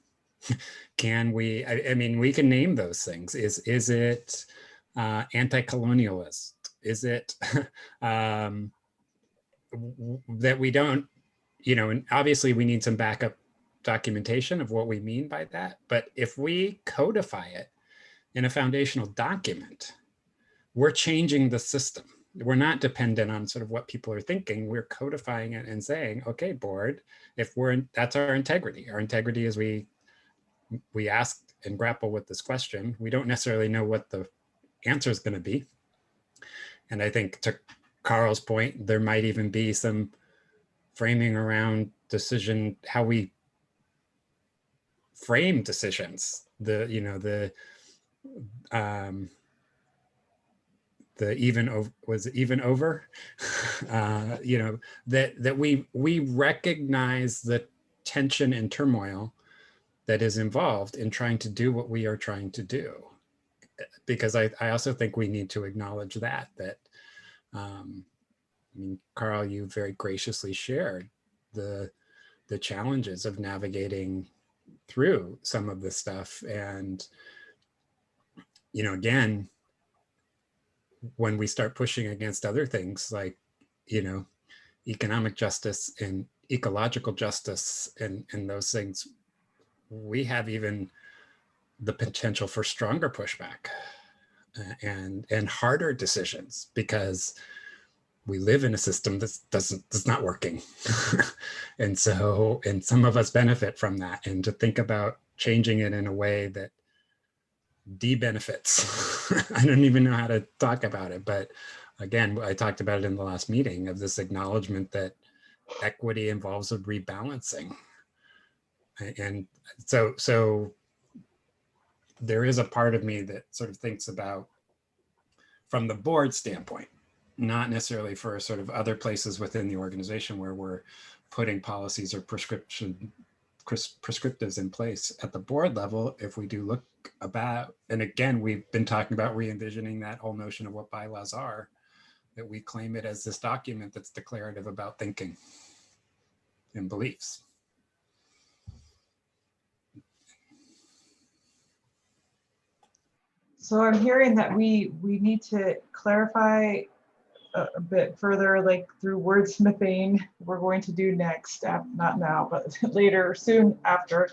Can we, I mean, we can name those things. Is it anti-colonialist? Is it that we don't, you know, and obviously we need some backup documentation of what we mean by that. But if we codify it in a foundational document, we're changing the system. We're not dependent on sort of what people are thinking. We're codifying it and saying, okay, board, if that's our integrity. Our integrity is we ask and grapple with this question. We don't necessarily know what the answer is going to be. And I think, to Carl's point, there might even be some framing around decision, how we frame decisions, the even over, was it even over? You know, that we recognize the tension and turmoil that is involved in trying to do what we are trying to do. Because I also think we need to acknowledge that I mean, Carl, you very graciously shared the challenges of navigating through some of this stuff. And, you know, again, when we start pushing against other things like, you know, economic justice and ecological justice and those things, we have even the potential for stronger pushback and harder decisions, because we live in a system that's not working. And some of us benefit from that. And to think about changing it in a way that de-benefits, I don't even know how to talk about it, but again, I talked about it in the last meeting, of this acknowledgement that equity involves a rebalancing. And so there is a part of me that sort of thinks about, from the board standpoint, not necessarily for sort of other places within the organization where we're putting policies or prescriptives in place at the board level. If we do look about, and again, we've been talking about re-envisioning that whole notion of what bylaws are, that we claim it as this document that's declarative about thinking and beliefs. So I'm hearing that we need to clarify a bit further, like through wordsmithing. We're going to do next, not now, but later, soon after,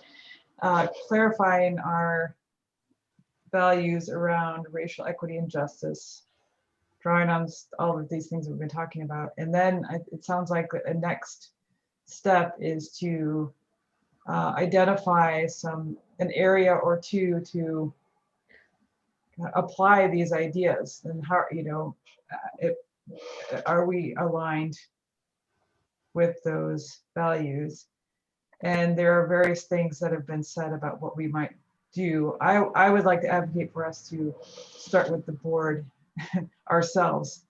clarifying our values around racial equity and justice, drawing on all of these things we've been talking about. And then it sounds like a next step is to identify an area or two to apply these ideas, and how, you know, are we aligned with those values? And there are various things that have been said about what we might do. I would like to advocate for us to start with the board ourselves,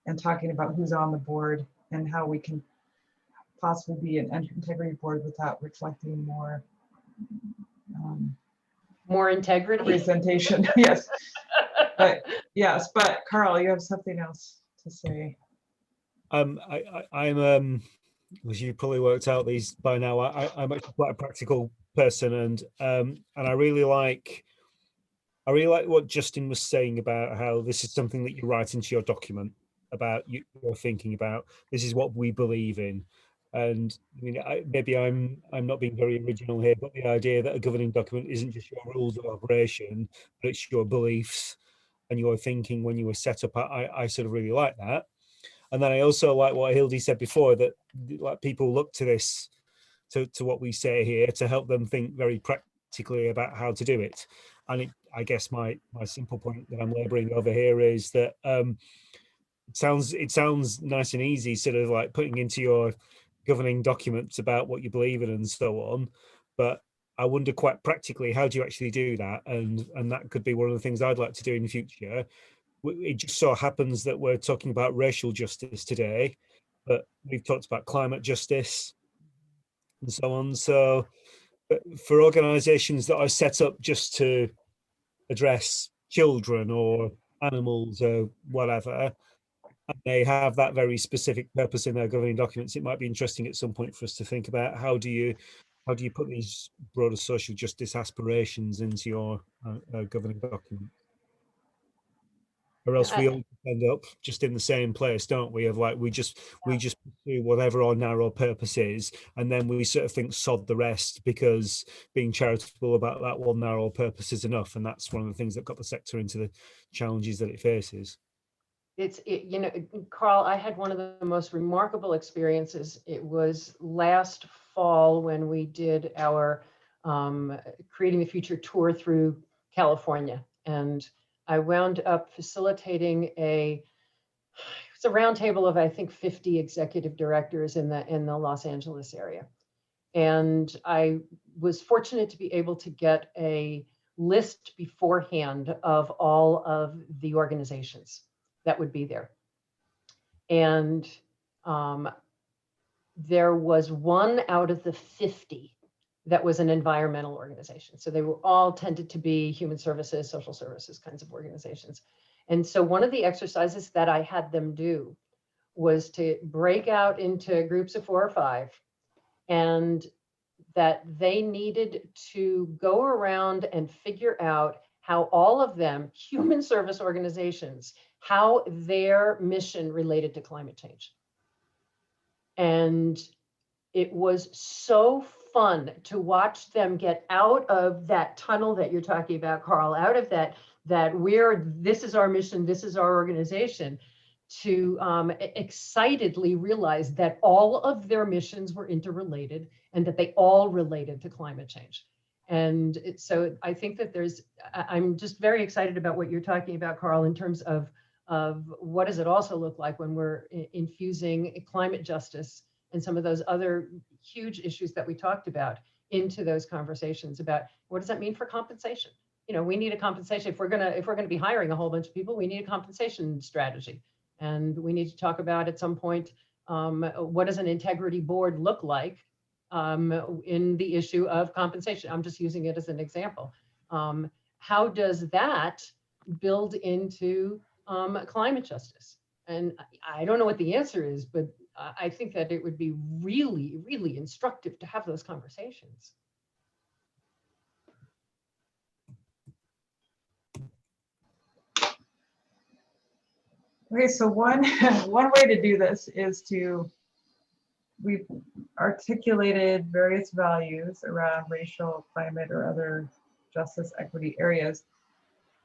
and talking about who's on the board and how we can possibly be an integrity board without reflecting more More integrity. representation. Yes. But Carl, you have something else to say. I'm as you probably worked out these by now, I'm actually quite a practical person, and I really like what Justin was saying about how this is something that you write into your document, about you're thinking about, this is what we believe in. And I mean, maybe I'm not being very original here, but the idea that a governing document isn't just your rules of operation, but it's your beliefs and your thinking when you were set up, I sort of really like that. And then I also like what Hildy said before, that like people look to this, to what we say here, to help them think very practically about how to do it. And I guess my simple point that I'm laboring over here is that it sounds nice and easy, sort of like putting into your governing documents about what you believe in and so on, but I wonder quite practically, how do you actually do that? And that could be one of the things I'd like to do in the future. It just so happens that we're talking about racial justice today, but we've talked about climate justice and so on. So for organizations that are set up just to address children or animals or whatever, and they have that very specific purpose in their governing documents, it might be interesting at some point for us to think about how do you put these broader social justice aspirations into your governing document? Or else we all end up just in the same place, don't we? Of like, we just pursue whatever our narrow purpose is, and then we sort of think sod the rest, because being charitable about that one narrow purpose is enough. And that's one of the things that got the sector into the challenges that it faces. You know, Carl, I had one of the most remarkable experiences. It was last fall when we did our Creating the Future tour through California, and I wound up facilitating it's a roundtable of, I think, 50 executive directors in the Los Angeles area. And I was fortunate to be able to get a list beforehand of all of the organizations that would be there. And there was one out of the 50 that was an environmental organization. So they were all tended to be human services, social services kinds of organizations. And so one of the exercises that I had them do was to break out into groups of 4 or 5, and that they needed to go around and figure out how all of them, human service organizations, how their mission related to climate change. And it was so fun to watch them get out of that tunnel that you're talking about, Carl, out of that this is our mission, this is our organization, to excitedly realize that all of their missions were interrelated and that they all related to climate change. And so I think that I'm just very excited about what you're talking about, Carl, in terms of what does it also look like when we're infusing climate justice and some of those other huge issues that we talked about into those conversations about what does that mean for compensation? You know, we need a compensation. If we're gonna be hiring a whole bunch of people, we need a compensation strategy. And we need to talk about at some point, what does an integrity board look like in the issue of compensation? I'm just using it as an example. How does that build into climate justice? And I don't know what the answer is, but I think that it would be really, really instructive to have those conversations. Okay, so one way to do this is we've articulated various values around racial, climate, or other justice, equity areas,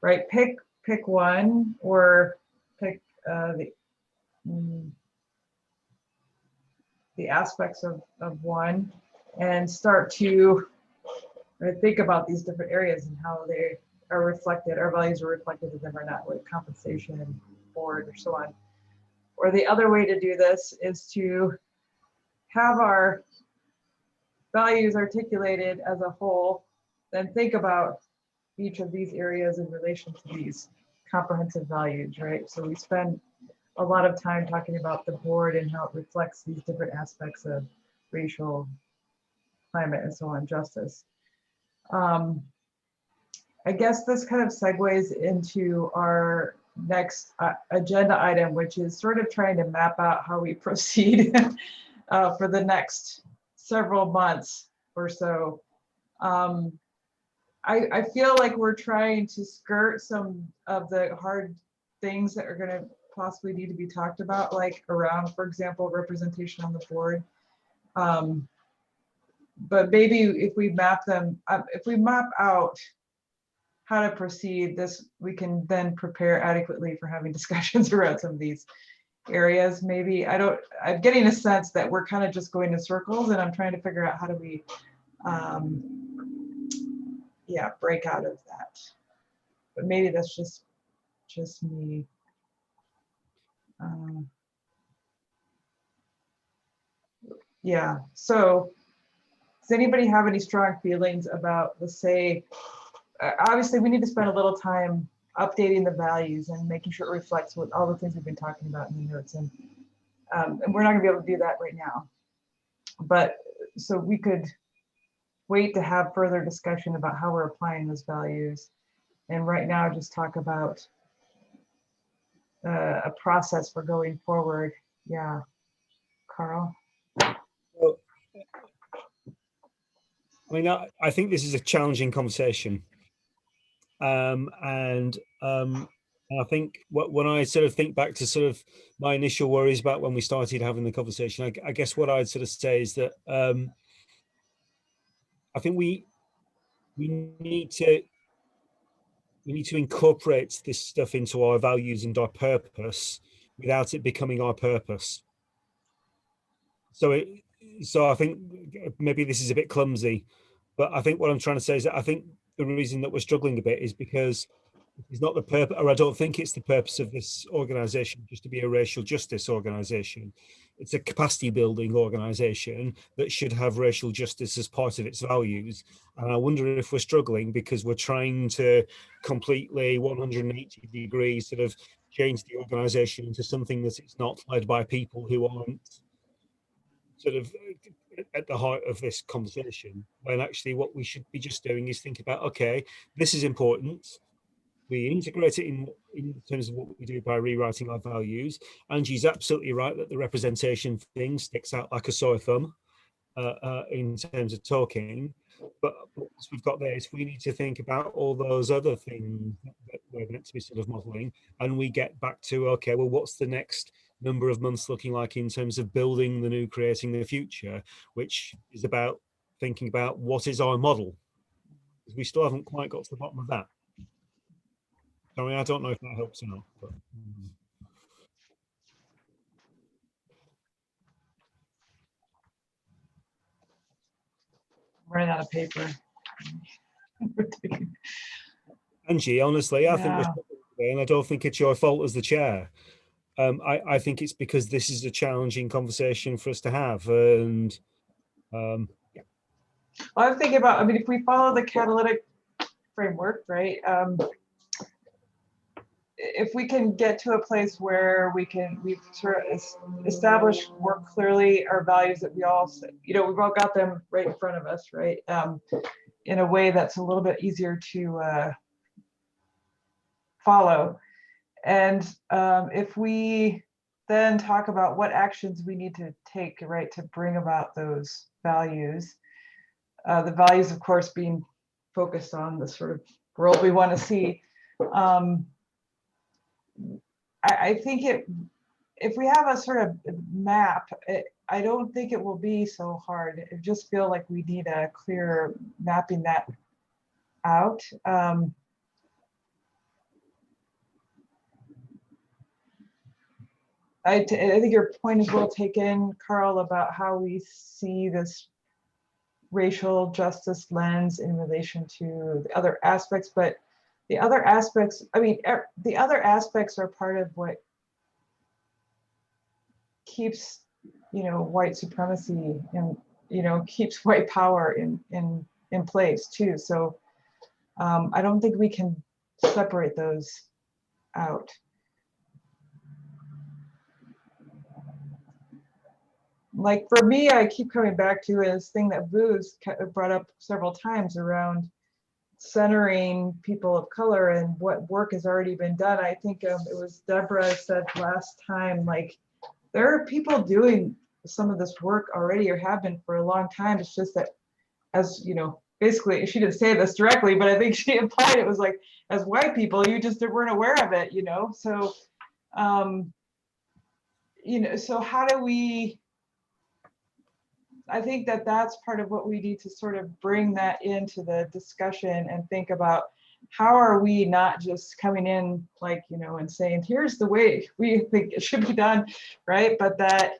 right? Pick one, or pick the aspects of one, and start to think about these different areas and how they are reflected, our values are reflected in them or not, like compensation, board, or so on. Or the other way to do this is to have our values articulated as a whole, then think about each of these areas in relation to these comprehensive values, right? So we spend a lot of time talking about the board and how it reflects these different aspects of racial, climate, and so on, justice. I guess this kind of segues into our next agenda item, which is sort of trying to map out how we proceed for the next several months or so. I feel like we're trying to skirt some of the hard things that are going to possibly need to be talked about, like around, for example, representation on the board. But maybe if we map out how to proceed, we can then prepare adequately for having discussions around some of these areas. Maybe I'm getting a sense that we're kind of just going in circles, and I'm trying to figure out how do we break out of that. But maybe that's just me. Yeah, so does anybody have any strong feelings about, let's say, obviously we need to spend a little time updating the values and making sure it reflects what all the things we've been talking about in the notes, and we're not gonna be able to do that right now. But so we could wait to have further discussion about how we're applying those values, and right now just talk about a process for going forward. Yeah, Carl. Well, I mean, I think this is a challenging conversation, and I think when I sort of think back to sort of my initial worries about when we started having the conversation, I guess what I'd sort of say is that I think we need to incorporate this stuff into our values and our purpose without it becoming our purpose. So I think maybe this is a bit clumsy, but I think what I'm trying to say is that I think the reason that we're struggling a bit is because it's not the purpose, or I don't think it's the purpose of this organization just to be a racial justice organization. It's a capacity building organization that should have racial justice as part of its values. And I wonder if we're struggling because we're trying to completely 180 degrees sort of change the organization into something that it's not, led by people who aren't sort of at the heart of this conversation, when actually what we should be just doing is think about, okay, this is important. We integrate it in terms of what we do by rewriting our values. Angie's absolutely right that the representation thing sticks out like a sore thumb in terms of talking. But once we've got this, we need to think about all those other things that we're meant to be sort of modeling. And we get back to, okay, well, what's the next number of months looking like in terms of building the new, creating the future, which is about thinking about what is our model? Because we still haven't quite got to the bottom of that. I mean, I don't know if that helps or not. But, Running out of paper. Angie, honestly, I think Yeah. and I don't think it's your fault as the chair. I think it's because this is a challenging conversation for us to have. And yeah. Well, I'm thinking about, I mean, if we follow the catalytic framework, right? If we can get to a place where we've sort of established more clearly our values that we all, we've all got them right in front of us, right? In a way that's a little bit easier to follow. And if we then talk about what actions we need to take, right, to bring about those values, the values, of course, being focused on the sort of world we want to see. I think if we have a sort of map, I don't think it will be so hard. I just feel like we need a clear mapping that out. I think your point is well taken, Carl, about how we see this racial justice lens in relation to the other aspects, but the other aspects, I mean, the other aspects are part of what keeps, white supremacy and, keeps white power in place too. So I don't think we can separate those out. Like for me, I keep coming back to this thing that Vu's brought up several times around centering people of color and what work has already been done. I think it was Deborah said last time, like there are people doing some of this work already or have been for a long time. It's just that, as basically she didn't say this directly, but I think she implied it was like, as white people, you just weren't aware of it, So, so how do we? I think that that's part of what we need to sort of bring that into the discussion and think about how are we not just coming in like, and saying, here's the way we think it should be done, right? But that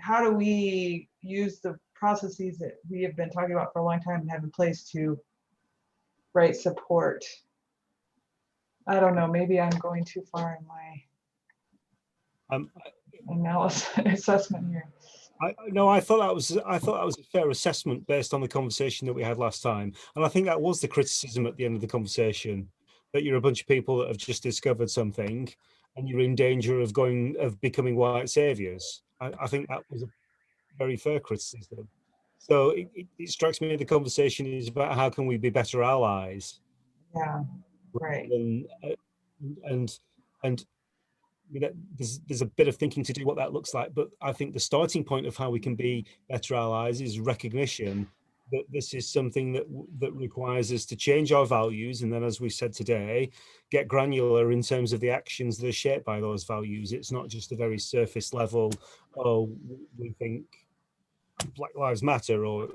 how do we use the processes that we have been talking about for a long time and have in place to, right, support. I don't know, maybe I'm going too far in my analysis assessment here. I thought that was a fair assessment based on the conversation that we had last time, and I think that was the criticism at the end of the conversation, that you're a bunch of people that have just discovered something, and you're in danger of becoming white saviors. I think that was a very fair criticism. So it strikes me the conversation is about how can we be better allies. Yeah, right. And there's a bit of thinking to do what that looks like, but I think the starting point of how we can be better allies is recognition that this is something that requires us to change our values, and then, as we said today, get granular in terms of the actions that are shaped by those values. It's not just a very surface level, oh, we think Black Lives Matter or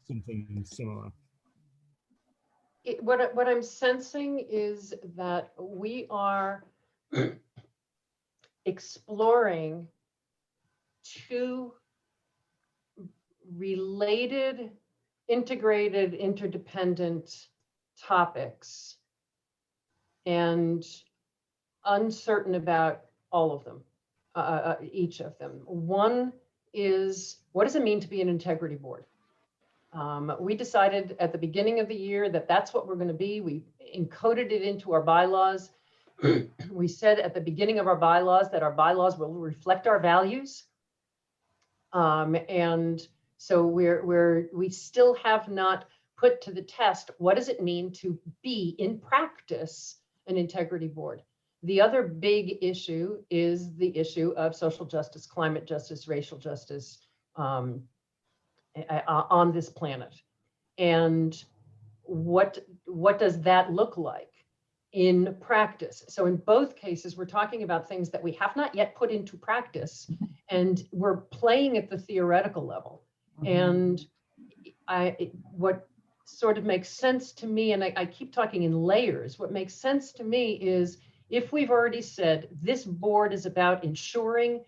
something similar. What I'm sensing is that we are exploring two related, integrated, interdependent topics and uncertain about all of them, each of them. One is, what does it mean to be an integrity board? We decided at the beginning of the year that that's what we're going to be. We encoded it into our bylaws. We said at the beginning of our bylaws that our bylaws will reflect our values. And so we still have not put to the test, what does it mean to be in practice an integrity board? The other big issue is the issue of social justice, climate justice, racial justice on this planet. And what does that look like in practice? So in both cases, we're talking about things that we have not yet put into practice, and we're playing at the theoretical level. And what sort of makes sense to me, and I keep talking in layers, what makes sense to me is if we've already said this board is about ensuring,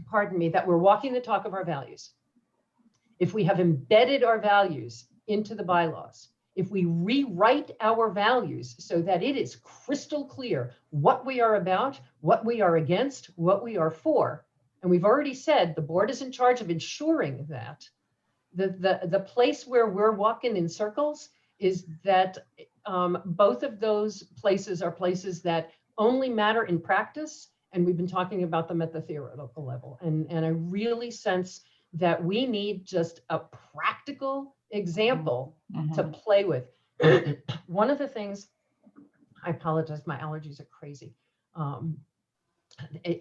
pardon me, that we're walking the talk of our values. If we have embedded our values into the bylaws, if we rewrite our values so that it is crystal clear what we are about, what we are against, what we are for, and we've already said the board is in charge of ensuring that, the place where we're walking in circles is that both of those places are places that only matter in practice, and we've been talking about them at the theoretical level. And I really sense that we need just a practical example to play with. One of the things, I apologize, my allergies are crazy.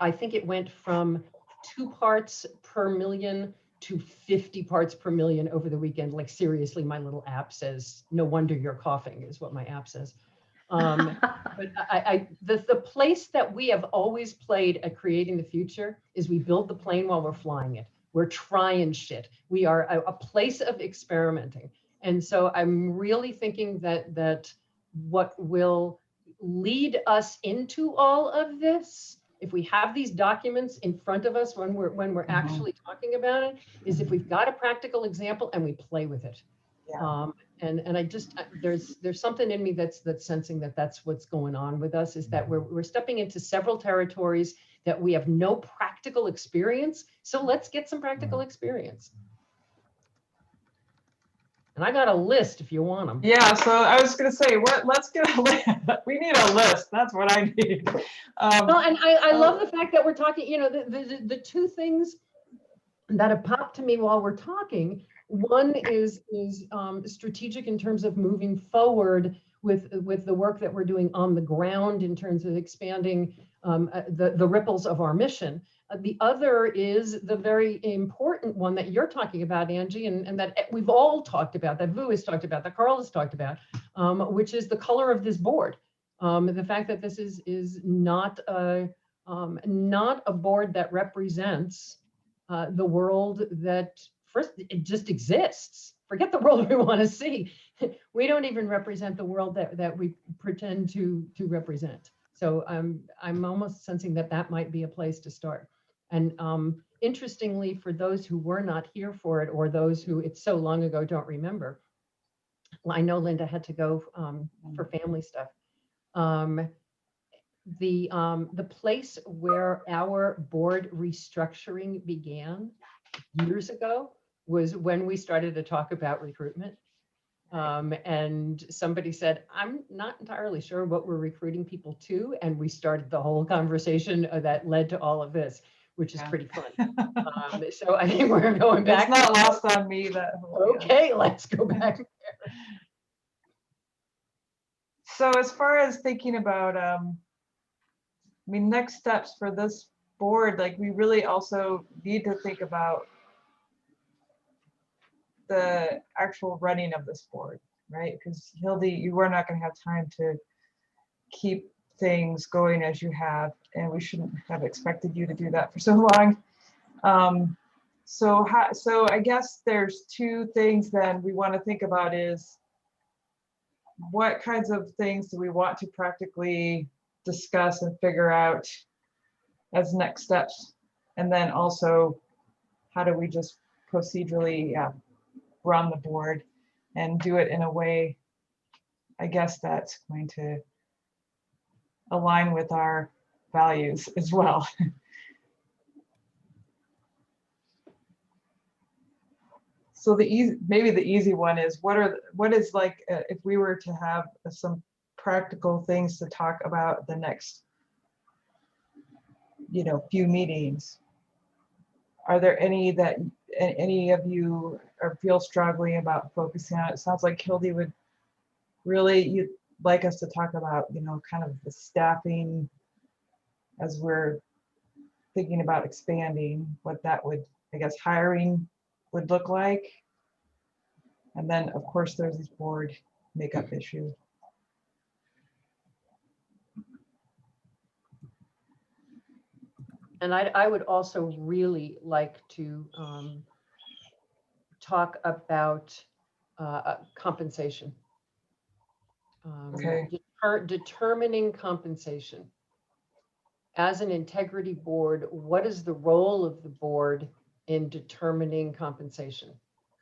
I think it went from 2 parts per million to 50 parts per million over the weekend. Like seriously, my little app says, no wonder you're coughing is what my app says. But the place that we have always played at creating the future is we build the plane while we're flying it. We're trying shit. We are a place of experimenting. And so I'm really thinking that what will lead us into all of this, if we have these documents in front of us when we're actually talking about it, is if we've got a practical example and we play with it. Yeah. And I just, there's something in me that's sensing that that's what's going on with us, is that we're stepping into several territories that we have no practical experience. So let's get some practical experience. And I got a list if you want them. Yeah, so I was going to say, let's get a list. We need a list. That's what I need. Well, and I love the fact that we're talking, you know, the two things that have popped to me while we're talking. One is strategic in terms of moving forward with the work that we're doing on the ground in terms of expanding the ripples of our mission. The other is the very important one that you're talking about, Angie, and that we've all talked about, that Vu has talked about, that Carl has talked about, which is the color of this board. The fact that this is not a board that represents the world that first it just exists. Forget the world we want to see. We don't even represent the world that we pretend to represent. So I'm almost sensing that might be a place to start. And interestingly, for those who were not here for it, or those who it's so long ago don't remember, well, I know Linda had to go for family stuff. The place where our board restructuring began years ago was when we started to talk about recruitment. And somebody said, I'm not entirely sure what we're recruiting people to. And we started the whole conversation that led to all of this, which is pretty fun. So I think we're going back. It's not lost on me that. Okay, let's go back there. So as far as thinking about, I mean, next steps for this board, like we really also need to think about the actual running of this board, right? Because Hildy, you are not going to have time to keep things going as you have, and we shouldn't have expected you to do that for so long. So I guess there's 2 things then we want to think about is what kinds of things do we want to practically discuss and figure out as next steps, and then also how do we just procedurally run the board and do it in a way, I guess, that's going to align with our values as well. So maybe the easy one is what is like if we were to have some practical things to talk about the next, you know, few meetings, are there any that any of you feel strongly about focusing on it? It sounds like Hildy would really, you'd like us to talk about, kind of the staffing as we're thinking about expanding, what that would, I guess, hiring would look like. And then, of course, there's this board makeup issue. And I would also really like to talk about compensation. Okay. Determining compensation. As an integrity board, what is the role of the board in determining compensation?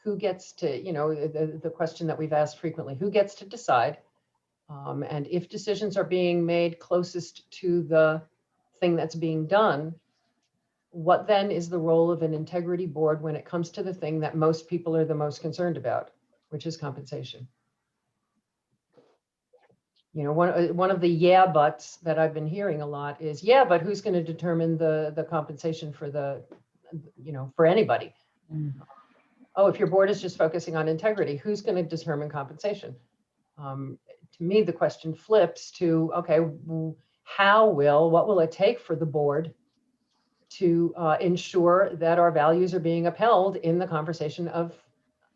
Who gets to, the question that we've asked frequently, who gets to decide? And if decisions are being made closest to the thing that's being done, what then is the role of an integrity board when it comes to the thing that most people are the most concerned about, which is compensation? One of the yeah buts that I've been hearing a lot is, yeah, but who's going to determine the compensation for for anybody? Oh, if your board is just focusing on integrity, who's going to determine compensation? To me, the question flips to, okay, what will it take for the board to ensure that our values are being upheld in the conversation of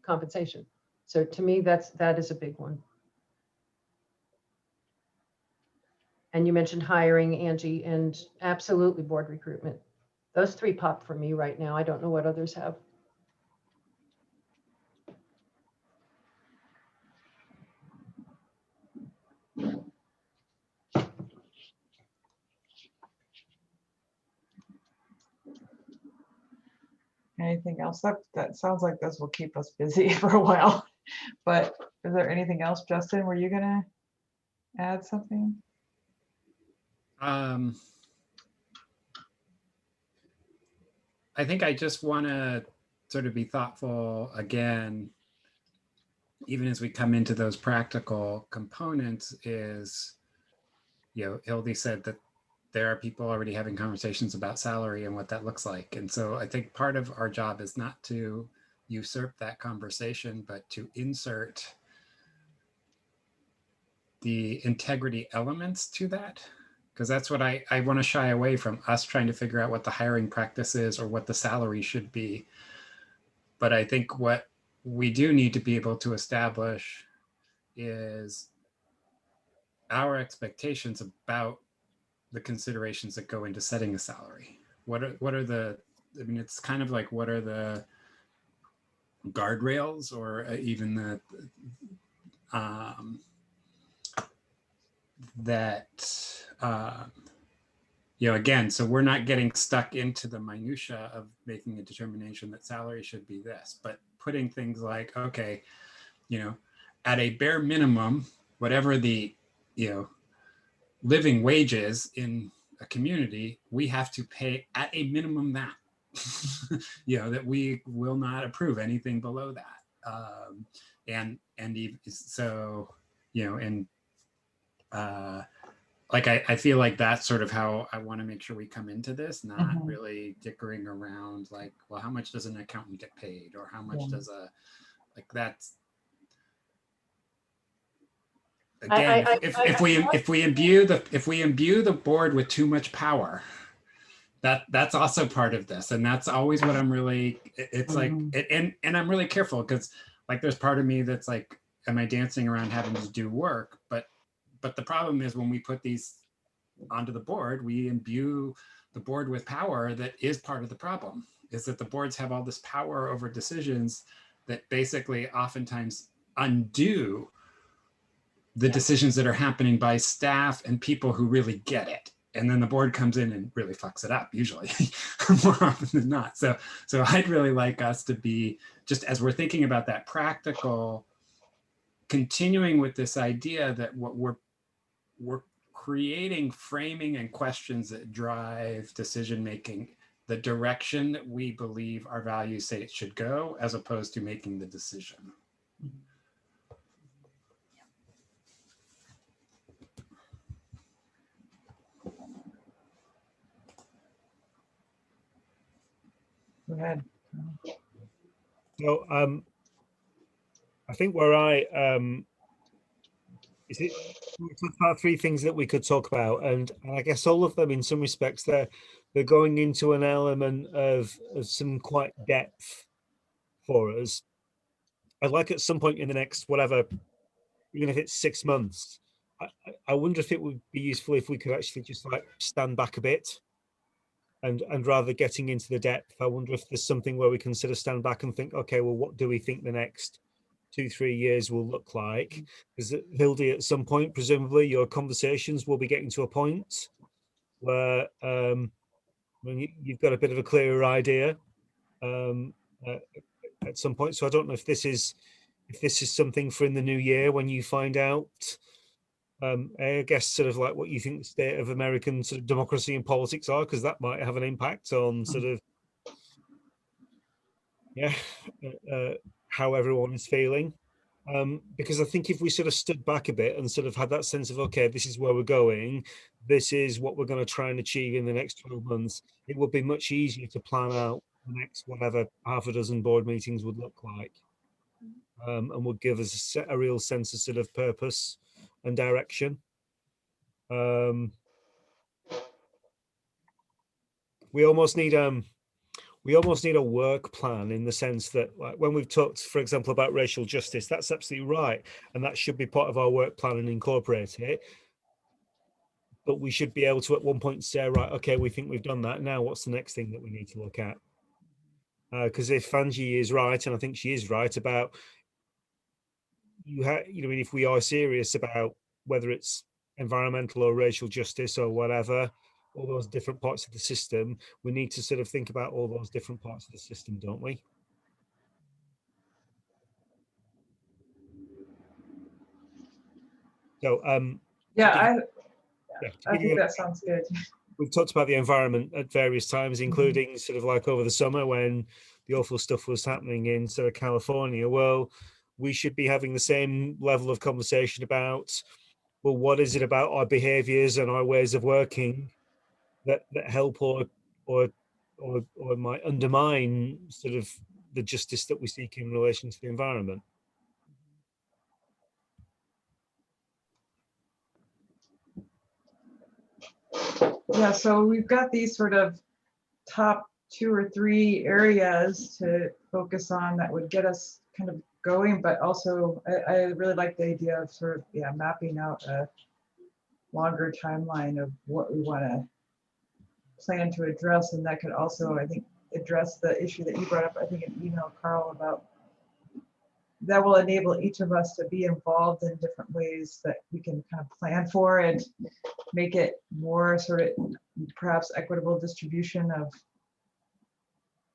compensation? So to me, that is a big one. And you mentioned hiring, Angie, and absolutely board recruitment. Those three pop for me right now. I don't know what others have. Anything else? That sounds like this will keep us busy for a while. But is there anything else, Justin? Were you gonna add something? I think I just want to sort of be thoughtful again, even as we come into those practical components, is, Hildy said that there are people already having conversations about salary and what that looks like. And so I think part of our job is not to usurp that conversation, but to insert the integrity elements to that. Because that's what I want to shy away from, us trying to figure out what the hiring practice is or what the salary should be. But I think what we do need to be able to establish is our expectations about the considerations that go into setting a salary. What are the, it's kind of like, what are the guardrails, or even the, again, so we're not getting stuck into the minutia of making a determination that salary should be this, but putting things like, okay, at a bare minimum, whatever the, living wages in a community, we have to pay at a minimum that, that we will not approve anything below that. And even so, I feel like that's sort of how I want to make sure we come into this, not really dickering around like, well, how much does an accountant get paid, or how much does that's, again, if we imbue the board with too much power, that's also part of this, and that's always what I'm really, it's like, and I'm really careful, because like there's part of me that's like, am I dancing around having to do work? But the problem is, when we put these onto the board, we imbue the board with power that is part of the problem, is that the boards have all this power over decisions that basically oftentimes undo the decisions that are happening by staff and people who really get it. And then the board comes in and really fucks it up, usually, more often than not. So I'd really like us to be, just as we're thinking about that practical, continuing with this idea that what we're creating framing and questions that drive decision-making, the direction that we believe our values say it should go, as opposed to making the decision. Go ahead. So I think where is it we talked about three things that we could talk about, and I guess all of them in some respects they're going into an element of some quite depth for us. I'd like at some point in the next whatever, even if it's 6 months, I wonder if it would be useful if we could actually just like stand back a bit and rather getting into the depth, I wonder if there's something where we can sort of stand back and think, okay, well, what do we think the next 2-3 years will look like? Because Hildy, at some point, presumably your conversations will be getting to a point where when you've got a bit of a clearer idea um, uh, at some point. So I don't know if this is something for in the new year when you find out. I guess sort of like what you think the state of American sort of democracy and politics are, because that might have an impact on sort of how everyone is feeling. Because I think if we sort of stood back a bit and sort of had that sense of, okay, this is where we're going, this is what we're going to try and achieve in the next 12 months, it would be much easier to plan out the next whatever half a dozen board meetings would look like, and would give us a real sense of sort of purpose and direction. We almost need a work plan in the sense that, like, when we've talked, for example, about racial justice, that's absolutely right, and that should be part of our work plan and incorporate it. But we should be able to at one point say, right, okay, we think we've done that. Now, what's the next thing that we need to look at? Because if Angie is right, and I think she is right about if we are serious about whether it's environmental or racial justice or whatever, all those different parts of the system, we need to sort of think about all those different parts of the system, don't we? So Yeah, yeah, I think that sounds good. we've talked about the environment at various times, including sort of like over the summer when the awful stuff was happening in sort of California. Well, we should be having the same level of conversation about, well, what is it about our behaviors and our ways of working that help or might undermine sort of the justice that we seek in relation to the environment. Yeah, so we've got these sort of top 2 or 3 areas to focus on that would get us kind of going, but also I really like the idea of sort of mapping out a longer timeline of what we want to plan to address, and that could also, I think, address the issue that you brought up, I think, in email, Carl, about that will enable each of us to be involved in different ways that we can kind of plan for and make it more sort of perhaps equitable distribution of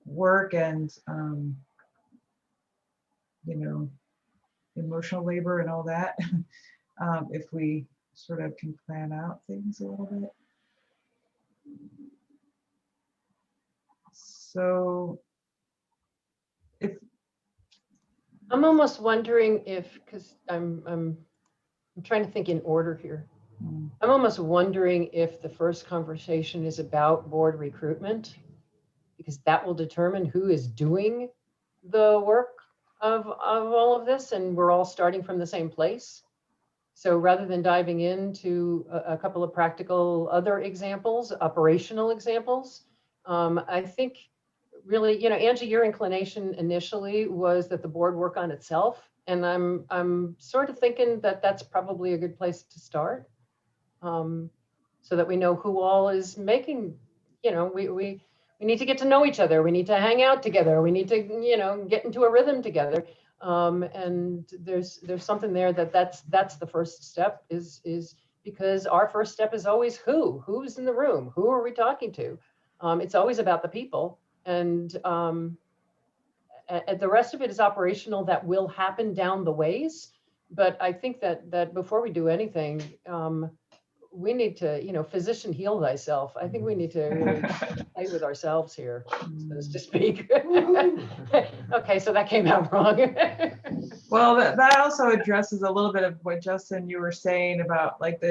work and emotional labor and all that. If we sort of can plan out things a little bit. So if I'm almost wondering if, because I'm trying to think in order here. I'm almost wondering if the first conversation is about board recruitment, because that will determine who is doing the work of all of this, and we're all starting from the same place. So rather than diving into a couple of practical other examples, operational examples, I think really, Angie, your inclination initially was that the board work on itself. And I'm sort of thinking that that's probably a good place to start, so that we know who all is making, we need to get to know each other. We need to hang out together. We need to, get into a rhythm together. And there's something there that's the first step is because our first step is always who's in the room, who are we talking to? It's always about the people, and the rest of it is operational that will happen down the ways. But I think that before we do anything, we need to, physician heal thyself. I think we need to really play with ourselves here, so to speak. Okay, so that came out wrong. well, that also addresses a little bit of what Justin, you were saying about like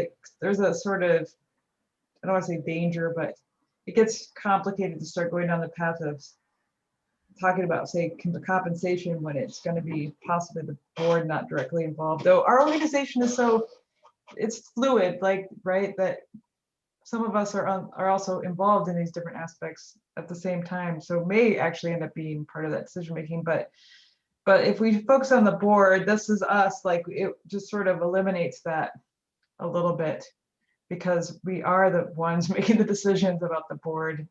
there's a sort of, I don't want to say danger, but it gets complicated to start going down the path of talking about, say, compensation when it's going to be possibly the board not directly involved. Though our organization is so, it's fluid, like, right, that some of us are also involved in these different aspects at the same time. So may actually end up being part of that decision making. But if we focus on the board, this is us, like it just sort of eliminates that a little bit, because we are the ones making the decisions about the board,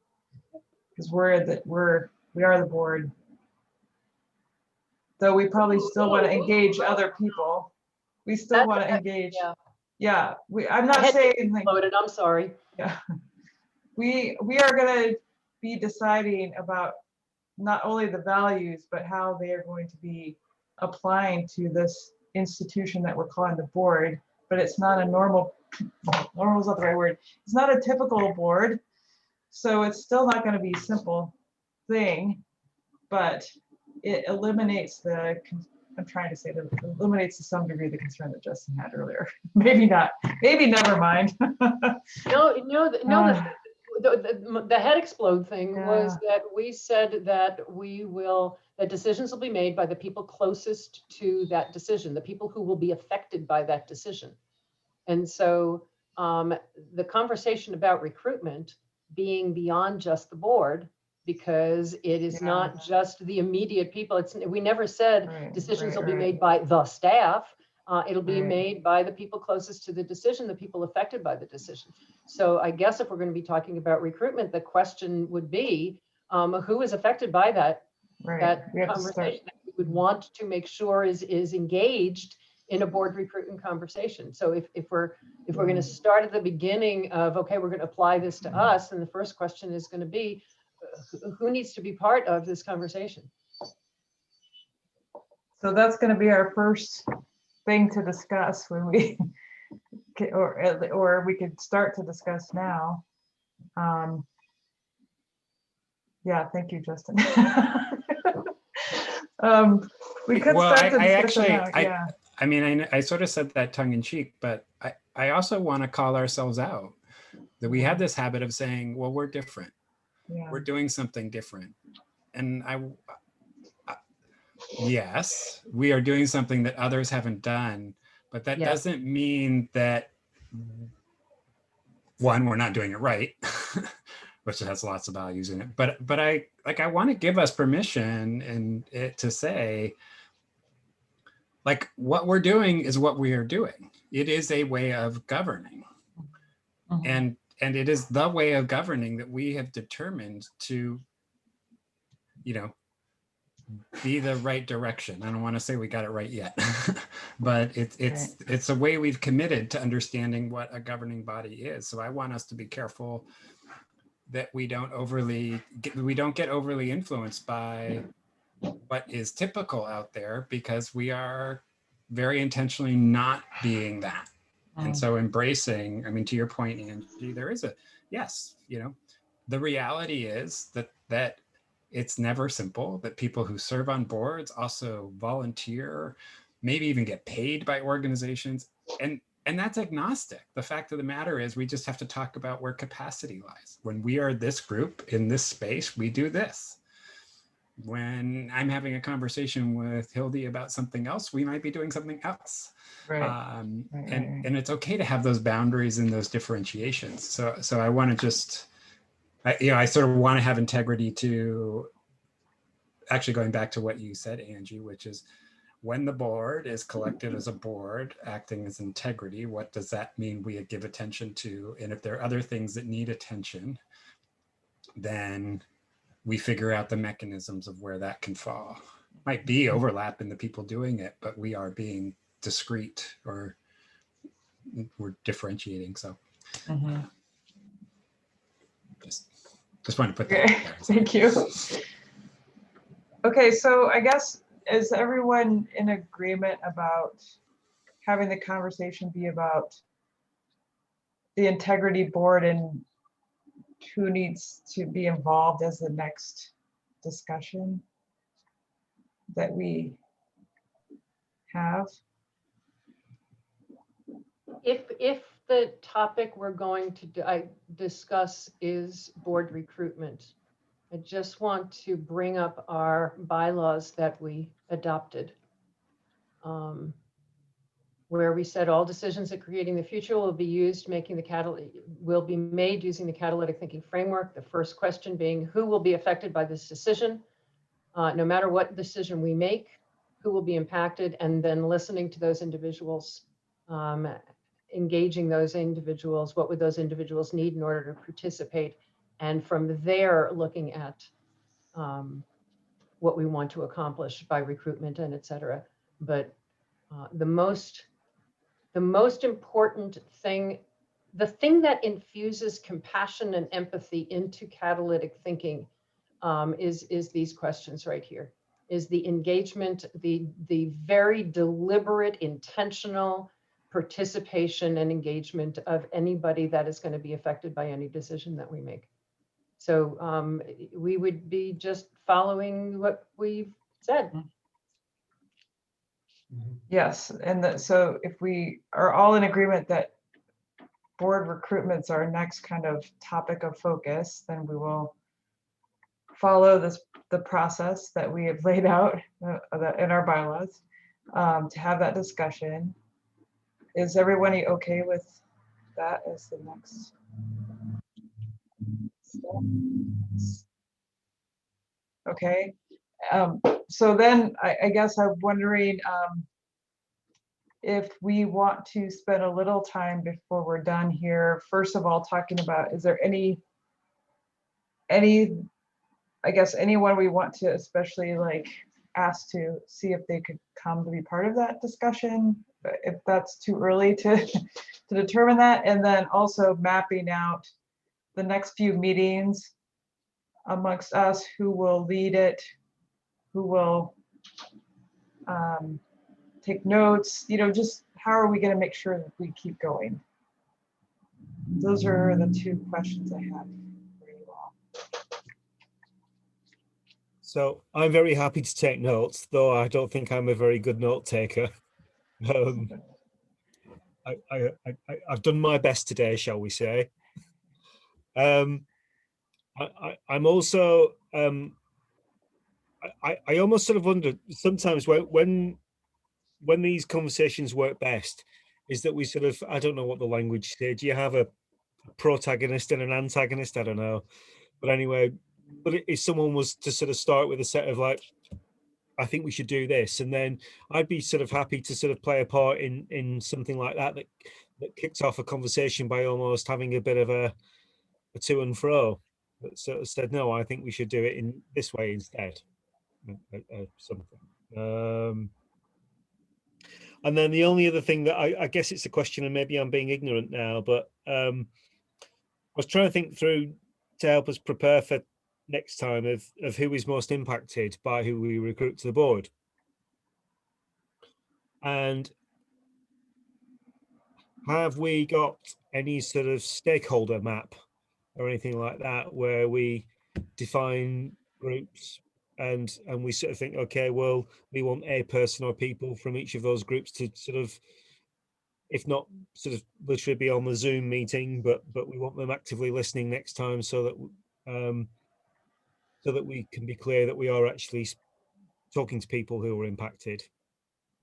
because we are the board. Though we probably still want to engage other people. We still want to engage. Yeah. Yeah, I'm not saying like, Loaded, I'm sorry. yeah, we are going to be deciding about not only the values, but how they are going to be applying to this institution that we're calling the board. But it's not a normal is not the right word. It's not a typical board. So it's still not going to be a simple thing, but it eliminates the, I'm trying to say that it eliminates to some degree the concern that Justin had earlier. Maybe not, maybe never mind. The head explode thing was Yeah. that we said that that decisions will be made by the people closest to that decision, the people who will be affected by that decision. And so the conversation about recruitment being beyond just the board, because it is not just the immediate people. We never said decisions will be made by the staff. It'll be made by the people closest to the decision, the people affected by the decision. So I guess if we're going to be talking about recruitment, the question would be, who is affected by that conversation that we would want to make sure is engaged in a board recruitment conversation. So if we're going to start at the beginning of, okay, we're going to apply this to us, then the first question is going to be, who needs to be part of this conversation? So that's going to be our first thing to discuss when we, or we could start to discuss now. Yeah, thank you, Justin. We could start the discussion now. Yeah. I mean, I sort of said that tongue in cheek, but I also want to call ourselves out that we have this habit of saying, well, we're different. Yeah. We're doing something different. And yes, we are doing something that others haven't done, but that doesn't mean that, one, we're not doing it right, which has lots of values in it. But I want to give us permission and to say, like, what we're doing is what we are doing. It is a way of governing. And it is the way of governing that we have determined to, be the right direction. I don't want to say we got it right yet, but it's a way we've committed to understanding what a governing body is. So I want us to be careful that we don't get overly influenced by what is typical out there, because we are very intentionally not being that. And so embracing, I mean, to your point, Angie, there is the reality is that it's never simple, that people who serve on boards also volunteer, maybe even get paid by organizations. And that's agnostic. The fact of the matter is we just have to talk about where capacity lies. When we are this group in this space, we do this. When I'm having a conversation with Hildy about something else, we might be doing something else. And it's okay to have those boundaries and those differentiations. So I want to just, I sort of want to have integrity to, actually going back to what you said, Angie, which is when the board is collected as a board acting as integrity, what does that mean we give attention to? And if there are other things that need attention, then we figure out the mechanisms of where that can fall. Might be overlap in the people doing it, but we are being discrete, or we're differentiating. So just want to put that out there. Thank you. Okay, so I guess, is everyone in agreement about having the conversation be about the integrity board and who needs to be involved as the next discussion that we have? If the topic we're going to discuss is board recruitment, I just want to bring up our bylaws that we adopted, where we said all decisions at creating the future will be made using the catalytic thinking framework. The first question being, who will be affected by this decision? No matter what decision we make, who will be impacted, and then listening to those individuals, engaging those individuals, what would those individuals need in order to participate, and from there looking at what we want to accomplish by recruitment and et cetera. But the most important thing, the thing that infuses compassion and empathy into catalytic thinking is these questions right here, is the engagement, the very deliberate, intentional participation and engagement of anybody that is going to be affected by any decision that we make. So we would be just following what we've said. Yes, and so if we are all in agreement that board recruitment's our next kind of topic of focus, then we will follow the process that we have laid out in our bylaws to have that discussion. Is everybody okay with that as the next step? Okay. So then I guess I'm wondering if we want to spend a little time before we're done here, first of all, talking about, is there any, I guess, anyone we want to especially like ask to see if they could come to be part of that discussion, if that's too early to determine that, and then also mapping out the next few meetings amongst us, who will lead it, who will take notes, just how are we going to make sure that we keep going? Those are the two questions I have for you all. So I'm very happy to take notes, though I don't think I'm a very good note taker. I've done my best today, shall we say. I'm also, I almost sort of wonder sometimes when these conversations work best is that we sort of, I don't know what the language says. Do you have a protagonist and an antagonist? I don't know. But anyway, but if someone was to sort of start with a set of like, I think we should do this, and then I'd be sort of happy to sort of play a part in something like that kicks off a conversation by almost having a bit of a to and fro that sort of said, no, I think we should do it in this way instead. Something. And then the only other thing that I guess it's a question, and maybe I'm being ignorant now, but I was trying to think through to help us prepare for next time of who is most impacted by who we recruit to the board. And have we got any sort of stakeholder map or anything like that where we define groups and we sort of think, okay, well, we want a person or people from each of those groups to sort of, if not sort of literally be on the Zoom meeting, but we want them actively listening next time so that we can be clear that we are actually talking to people who are impacted,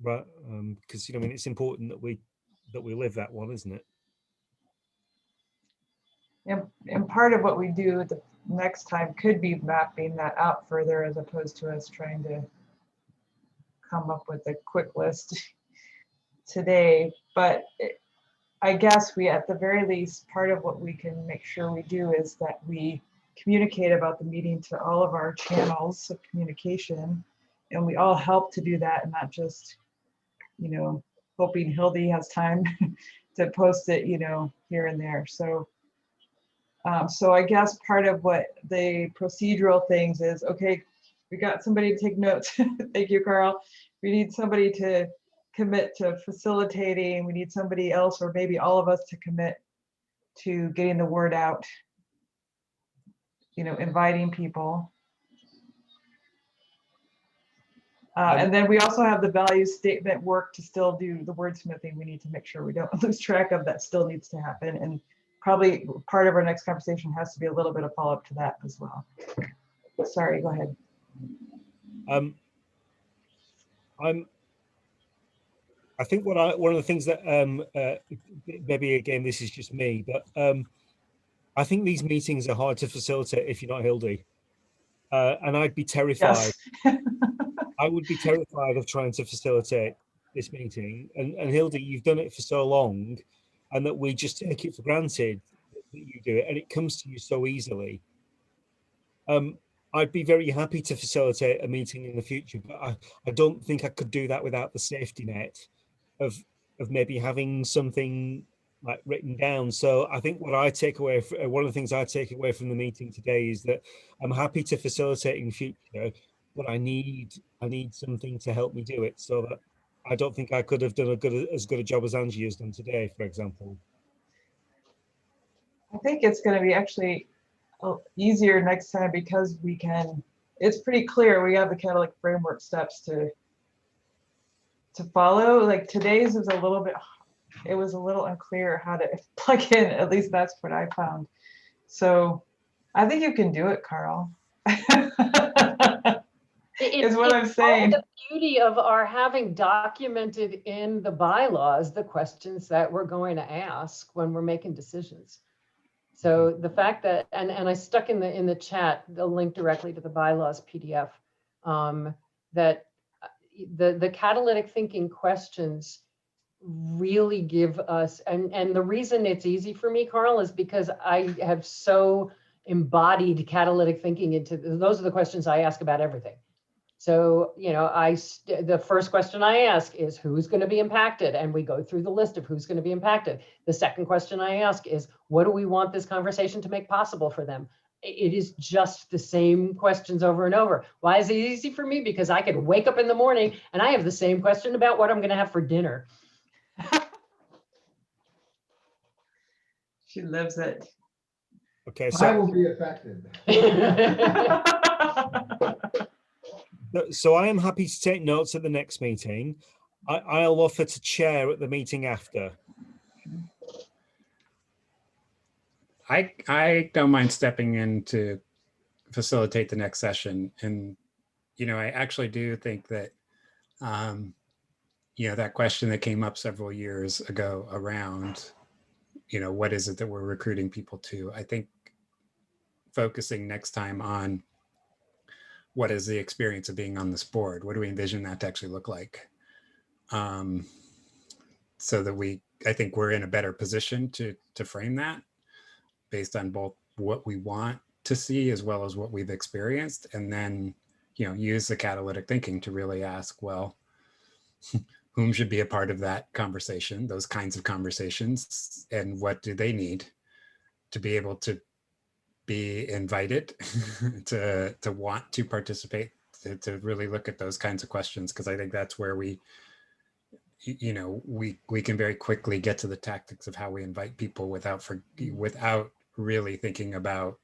right? Because I mean, it's important that we live that one, isn't it? And part of what we do the next time could be mapping that out further, as opposed to us trying to come up with a quick list today. But I guess we, at the very least, part of what we can make sure we do is that we communicate about the meeting to all of our channels of communication, and we all help to do that, and not just, hoping Hildy has time to post it, here and there. So I guess part of what the procedural things is, okay, we got somebody to take notes. Thank you, Carl. We need somebody to commit to facilitating. We need somebody else, or maybe all of us, to commit to getting the word out, inviting people. And then we also have the value statement work to still do the wordsmithing. We need to make sure we don't lose track of that. Still needs to happen. And probably part of our next conversation has to be a little bit of follow-up to that as well. Sorry, go ahead. I think one of the things that maybe again this is just me, but I think these meetings are hard to facilitate if you're not Hildy, and I'd be terrified. Yes. I would be terrified of trying to facilitate this meeting. And Hildy, you've done it for so long, and that we just take it for granted that you do it, and it comes to you so easily. I'd be very happy to facilitate a meeting in the future, but I don't think I could do that without the safety net of maybe having something like written down. So I think what I take away, one of the things I take away from the meeting today is that I'm happy to facilitate in future, but I need something to help me do it, so that I don't think I could have done as good a job as Angie has done today, for example. I think it's going to be actually easier next time because it's pretty clear. We have the kind of like framework steps to follow. Like today's was it was a little unclear how to plug in. At least that's what I found. So I think you can do it, Carl. Is what I'm saying. The beauty of our having documented in the bylaws the questions that we're going to ask when we're making decisions. So the fact that, and I stuck in the chat the link directly to the bylaws PDF, that the catalytic thinking questions really give us, and the reason it's easy for me, Carl, is because I have so embodied catalytic thinking into, those are the questions I ask about everything. So, you know, the first question I ask is who's going to be impacted? And we go through the list of who's going to be impacted. The second question I ask is, what do we want this conversation to make possible for them? It is just the same questions over and over. Why is it easy for me? Because I could wake up in the morning and I have the same question about what I'm going to have for dinner. She lives it. Okay, I will be affected. So I am happy to take notes at the next meeting. I'll offer to chair at the meeting after. I don't mind stepping in to facilitate the next session. And, you know, I actually do think that, you know, that question that came up several years ago around, you know, what is it that we're recruiting people to? I think focusing next time on what is the experience of being on this board? What do we envision that to actually look like? So that I think we're in a better position to frame that based on both what we want to see as well as what we've experienced, and then, you know, use the catalytic thinking to really ask, well, whom should be a part of that conversation, those kinds of conversations, and what do they need to be able to be invited to want to participate, to really look at those kinds of questions, because I think that's where we can very quickly get to the tactics of how we invite people without really thinking about,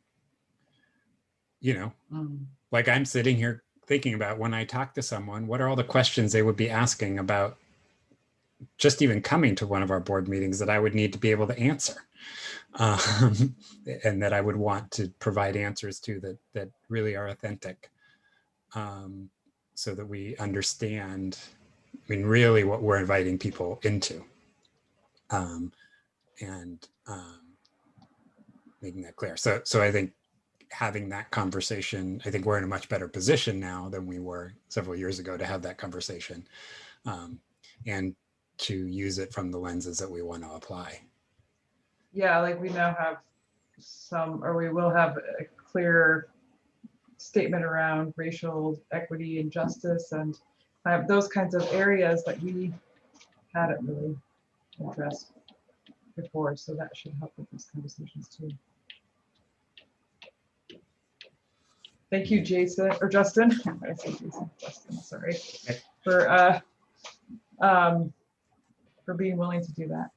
like I'm sitting here thinking about when I talk to someone, what are all the questions they would be asking about just even coming to one of our board meetings that I would need to be able to answer. And that I would want to provide answers to that really are authentic, so that we understand, really what we're inviting people into, and making that clear. So I think having that conversation, I think we're in a much better position now than we were several years ago to have that conversation, and to use it from the lenses that we want to apply. Yeah, like we now have we will have a clear statement around racial equity and justice, and those kinds of areas that we hadn't really addressed before. So that should help with these conversations too. Thank you, Jason, or Justin. I say Jason, Justin, sorry, for being willing to do that.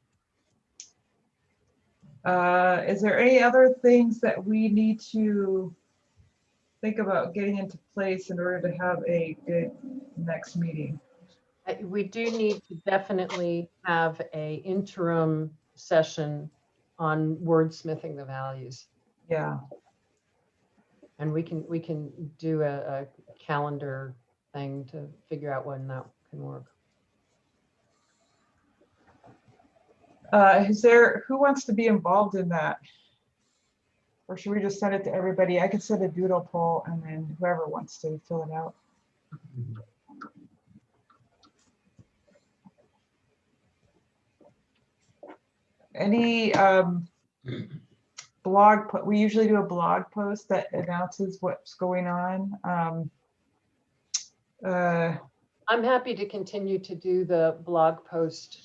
Is there any other things that we need to think about getting into place in order to have a good next meeting? We do need to definitely have an interim session on wordsmithing the values. Yeah. And we can do a calendar thing to figure out when that can work. Who wants to be involved in that? Or should we just send it to everybody? I could send a doodle poll and then whoever wants to fill it out. Any we usually do a blog post that announces what's going on. I'm happy to continue to do the blog post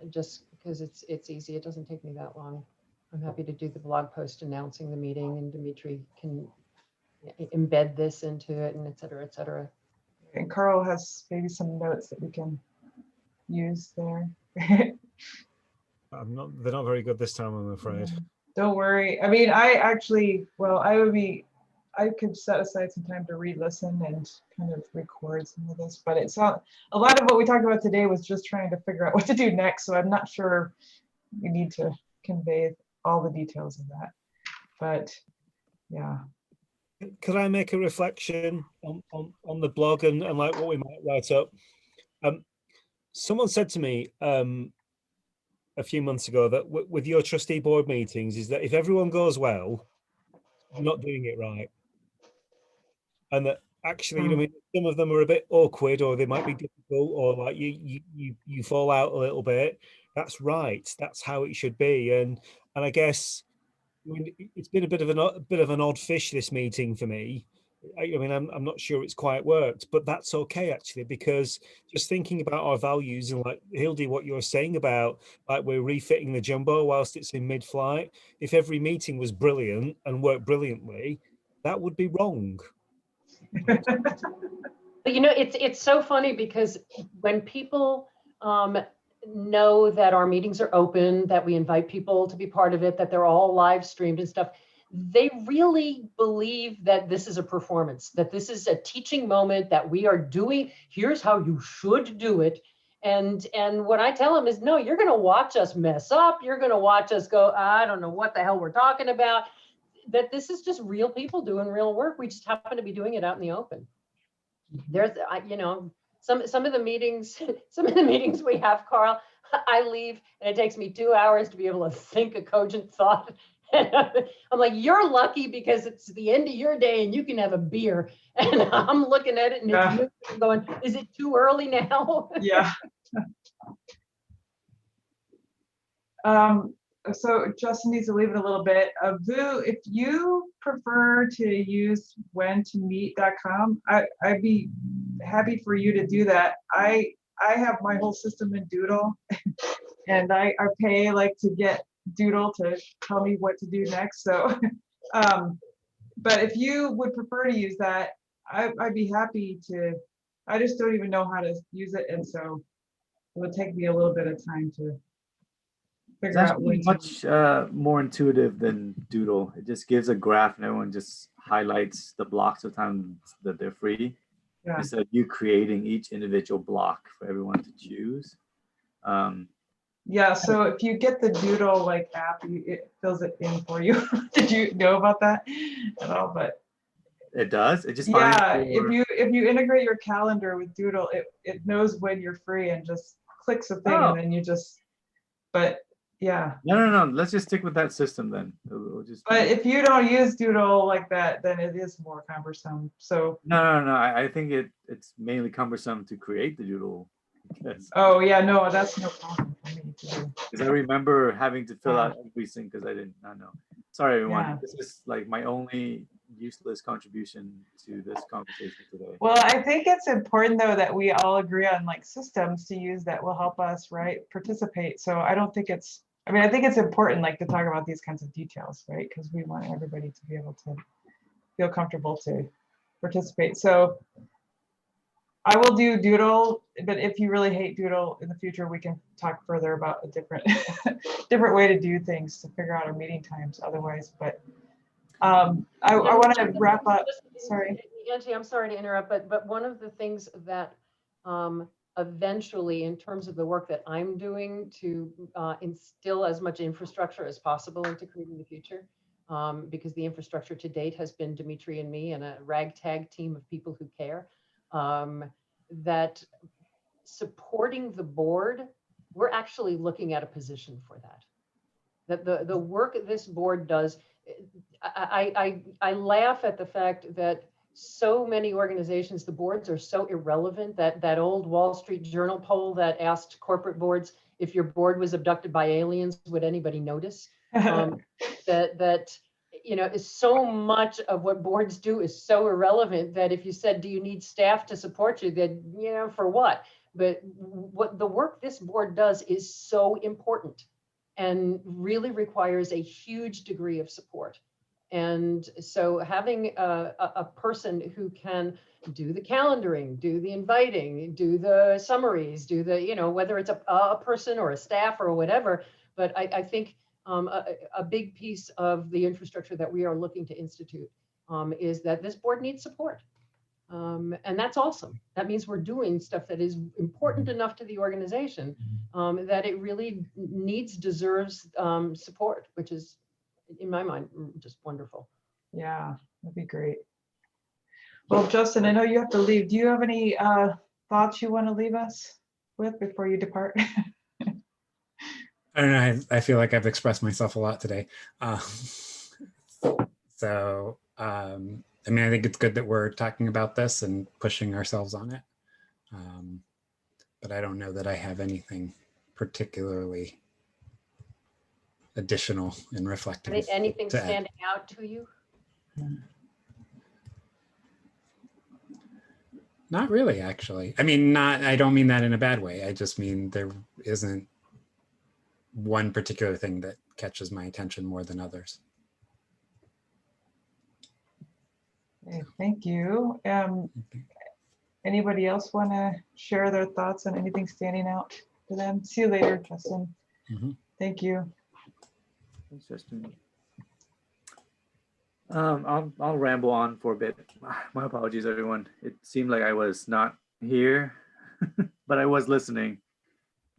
just because it's easy. It doesn't take me that long. I'm happy to do the blog post announcing the meeting, and Dimitri can embed this into it, and et cetera, et cetera. And Carl has maybe some notes that we can use there. They're not very good this time, I'm afraid. Don't worry. I mean, I could set aside some time to re-listen and kind of record some of this, but it's not, a lot of what we talked about today was just trying to figure out what to do next. So I'm not sure we need to convey all the details of that, but yeah. Could I make a reflection on the blog and like what we might write up? Someone said to me a few months ago that with your trustee board meetings is that if everyone goes well, you're not doing it right. And that actually, you know, I mean, some of them are a bit awkward, or they might be difficult, or like you fall out a little bit. That's right. That's how it should be. And I guess, I mean, it's been a bit of an odd fish, this meeting for me. I mean, I'm not sure it's quite worked, but that's okay actually, because just thinking about our values and like Hildy, what you're saying about like we're refitting the jumbo whilst it's in mid-flight. If every meeting was brilliant and worked brilliantly, that would be wrong. But you know, it's so funny because when people know that our meetings are open, that we invite people to be part of it, that they're all live streamed and stuff, they really believe that this is a performance, that this is a teaching moment, that we are doing, here's how you should do it. And what I tell them is, no, you're going to watch us mess up. You're going to watch us go, I don't know what the hell we're talking about. That this is just real people doing real work. We just happen to be doing it out in the open. There's, you know, some of the meetings, we have, Carl, I leave and it takes me 2 hours to be able to think a cogent thought. I'm like, you're lucky because it's the end of your day and you can have a beer. And I'm looking at it and it's going, is it too early now? Yeah. So Justin needs to leave it a little bit. Vu, if you prefer to use whentomeet.com, I'd be happy for you to do that. I have my whole system in Doodle, and I pay like to get Doodle to tell me what to do next. So, but if you would prefer to use that, I'd be happy to. I just don't even know how to use it, and so it would take me a little bit of time to It's actually much more intuitive than Doodle. It just gives a graph and everyone just highlights the blocks of time that they're free. Yeah. Instead of you creating each individual block for everyone to choose. Yeah, so if you get the Doodle like app, it fills it in for you. Did you know about that at all? But it does. It just if you integrate your calendar with Doodle, it knows when you're free and just clicks a thing and then you just. But yeah. No. Let's just stick with that system then. But if you don't use Doodle like that, then it is more cumbersome. So. No. I think it's mainly cumbersome to create the Doodle. Oh yeah, no, that's no problem for me to do. Because I remember having to fill out everything because I did not know. Sorry, everyone. Yeah. This is like my only useless contribution to this conversation today. Well, I think it's important though that we all agree on like systems to use that will help us, right, participate. So I don't think it's. I mean, I think it's important like to talk about these kinds of details, right? Because we want everybody to be able to feel comfortable to participate. So I will do Doodle, but if you really hate Doodle in the future, we can talk further about a different way to do things to figure out our meeting times otherwise. But I want to wrap up. Sorry. Angie, I'm sorry to interrupt, but one of the things that eventually, in terms of the work that I'm doing to instill as much infrastructure as possible into creating the future, because the infrastructure to date has been Dimitri and me and a ragtag team of people who care, that supporting the board, we're actually looking at a position for that. That the work this board does, I laugh at the fact that so many organizations, the boards are so irrelevant. That old Wall Street Journal poll that asked corporate boards, if your board was abducted by aliens, would anybody notice? That you know, is so much of what boards do is so irrelevant that if you said, do you need staff to support you, then, you know, for what? But what the work this board does is so important and really requires a huge degree of support. And so having a person who can do the calendaring, do the inviting, do the summaries, do the, you know, whether it's a person or a staff or whatever, but I think a big piece of the infrastructure that we are looking to institute is that this board needs support. And that's awesome. That means we're doing stuff that is important enough to the organization that it really deserves support, which is, in my mind, just wonderful. Yeah, that'd be great. Well, Justin, I know you have to leave. Do you have any thoughts you want to leave us with before you depart? I don't know. I feel like I've expressed myself a lot today. I mean, I think it's good that we're talking about this and pushing ourselves on it. But I don't know that I have anything particularly additional in reflecting. Anything standing out to you? Not really, actually. I mean, I don't mean that in a bad way. I just mean there isn't one particular thing that catches my attention more than others. Okay, thank you. Anybody else want to share their thoughts on anything standing out to them? See you later, Justin. Thank you. Thanks, Justin. I'll ramble on for a bit. My apologies, everyone. It seemed like I was not here, but I was listening.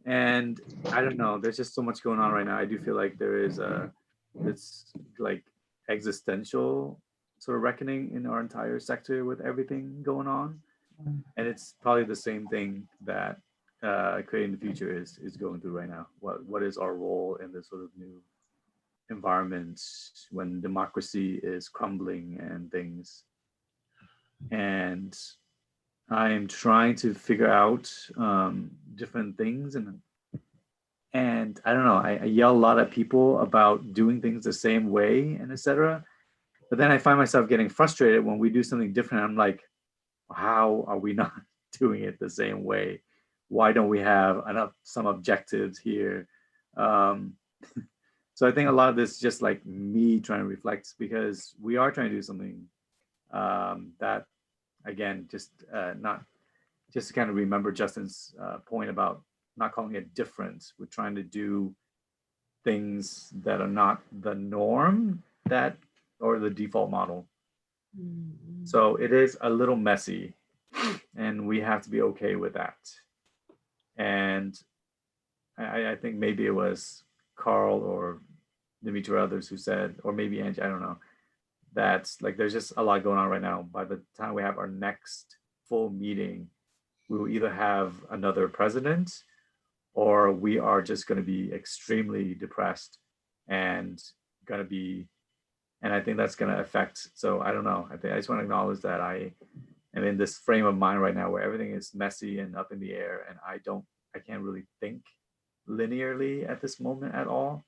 And I don't know, there's just so much going on right now. I do feel like there is this like existential sort of reckoning in our entire sector with everything going on. And it's probably the same thing that Creating the Future is going through right now. What is our role in this sort of new environment when democracy is crumbling and things? And I'm trying to figure out different things, and I don't know, I yell a lot at people about doing things the same way and etc. But then I find myself getting frustrated when we do something different. I'm like, how are we not doing it the same way? Why don't we have some objectives here? So I think a lot of this is just like me trying to reflect, because we are trying to do something that, again, just to kind of remember Justin's point about not calling it different. We're trying to do things that are not the norm or the default model. So it is a little messy, and we have to be okay with that. And I think maybe it was Carl or Dimitri or others who said, or maybe Angie, I don't know, that's like there's just a lot going on right now. By the time we have our next full meeting, we will either have another president, or we are just going to be extremely depressed and going to be, and I think that's going to affect. So I don't know. I just want to acknowledge that I am in this frame of mind right now where everything is messy and up in the air, and I can't really think linearly at this moment at all.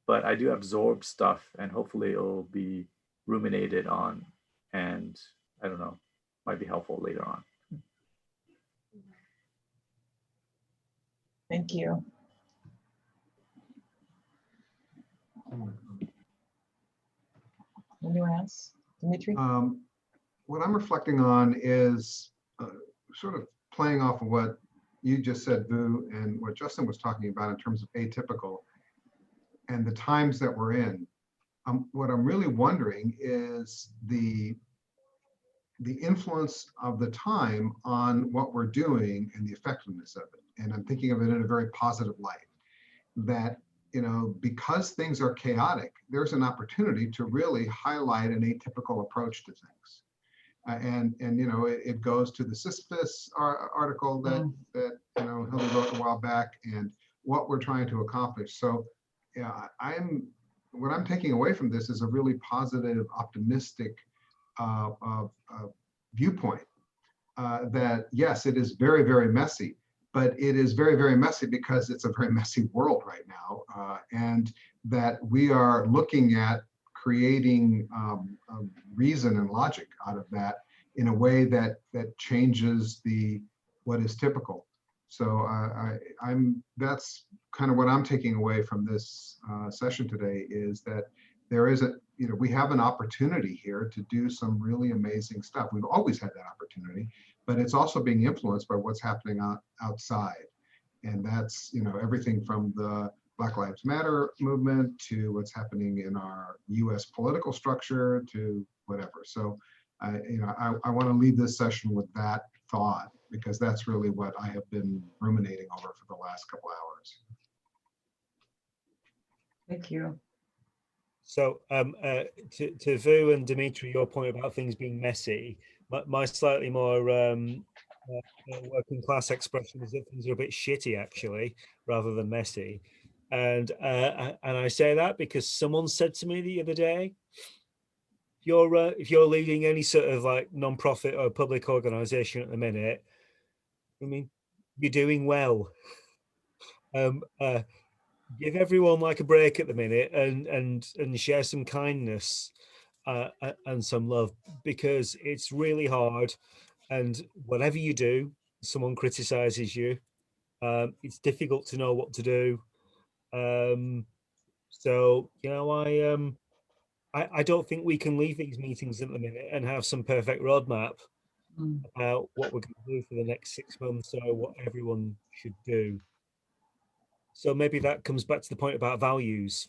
But I do absorb stuff, and hopefully it'll be ruminated on, and I don't know, might be helpful later on. Thank you. Anyone else? Dimitri? What I'm reflecting on is sort of playing off of what you just said, Vu, and what Justin was talking about in terms of atypical and the times that we're in. What I'm really wondering is the influence of the time on what we're doing and the effectiveness of it. And I'm thinking of it in a very positive light, that because things are chaotic, there's an opportunity to really highlight an atypical approach to things. It goes to the Sisyphus article that Hildy wrote a while back, and what we're trying to accomplish. So yeah, what I'm taking away from this is a really positive, optimistic viewpoint that yes, it is very, very messy, but it is very, very messy because it's a very messy world right now, and that we are looking at creating reason and logic out of that in a way that changes what is typical. So that's kind of what I'm taking away from this session today, is that there is we have an opportunity here to do some really amazing stuff. We've always had that opportunity, but it's also being influenced by what's happening outside. And that's, everything from the Black Lives Matter movement to what's happening in our US political structure to whatever. So, I want to leave this session with that thought, because that's really what I have been ruminating over for the last couple hours. Thank you. So to Vu and Dimitri, your point about things being messy, my slightly more working class expression is that things are a bit shitty, actually, rather than messy. And I say that because someone said to me the other day, if you're leading any sort of like non-profit or public organization at the minute, I mean, you're doing well. Give everyone like a break at the minute and share some kindness and some love, because it's really hard. And whatever you do, someone criticizes you. It's difficult to know what to do. So, I don't think we can leave these meetings at the minute and have some perfect roadmap about what we're going to do for the next 6 months or what everyone should do. So maybe that comes back to the point about values.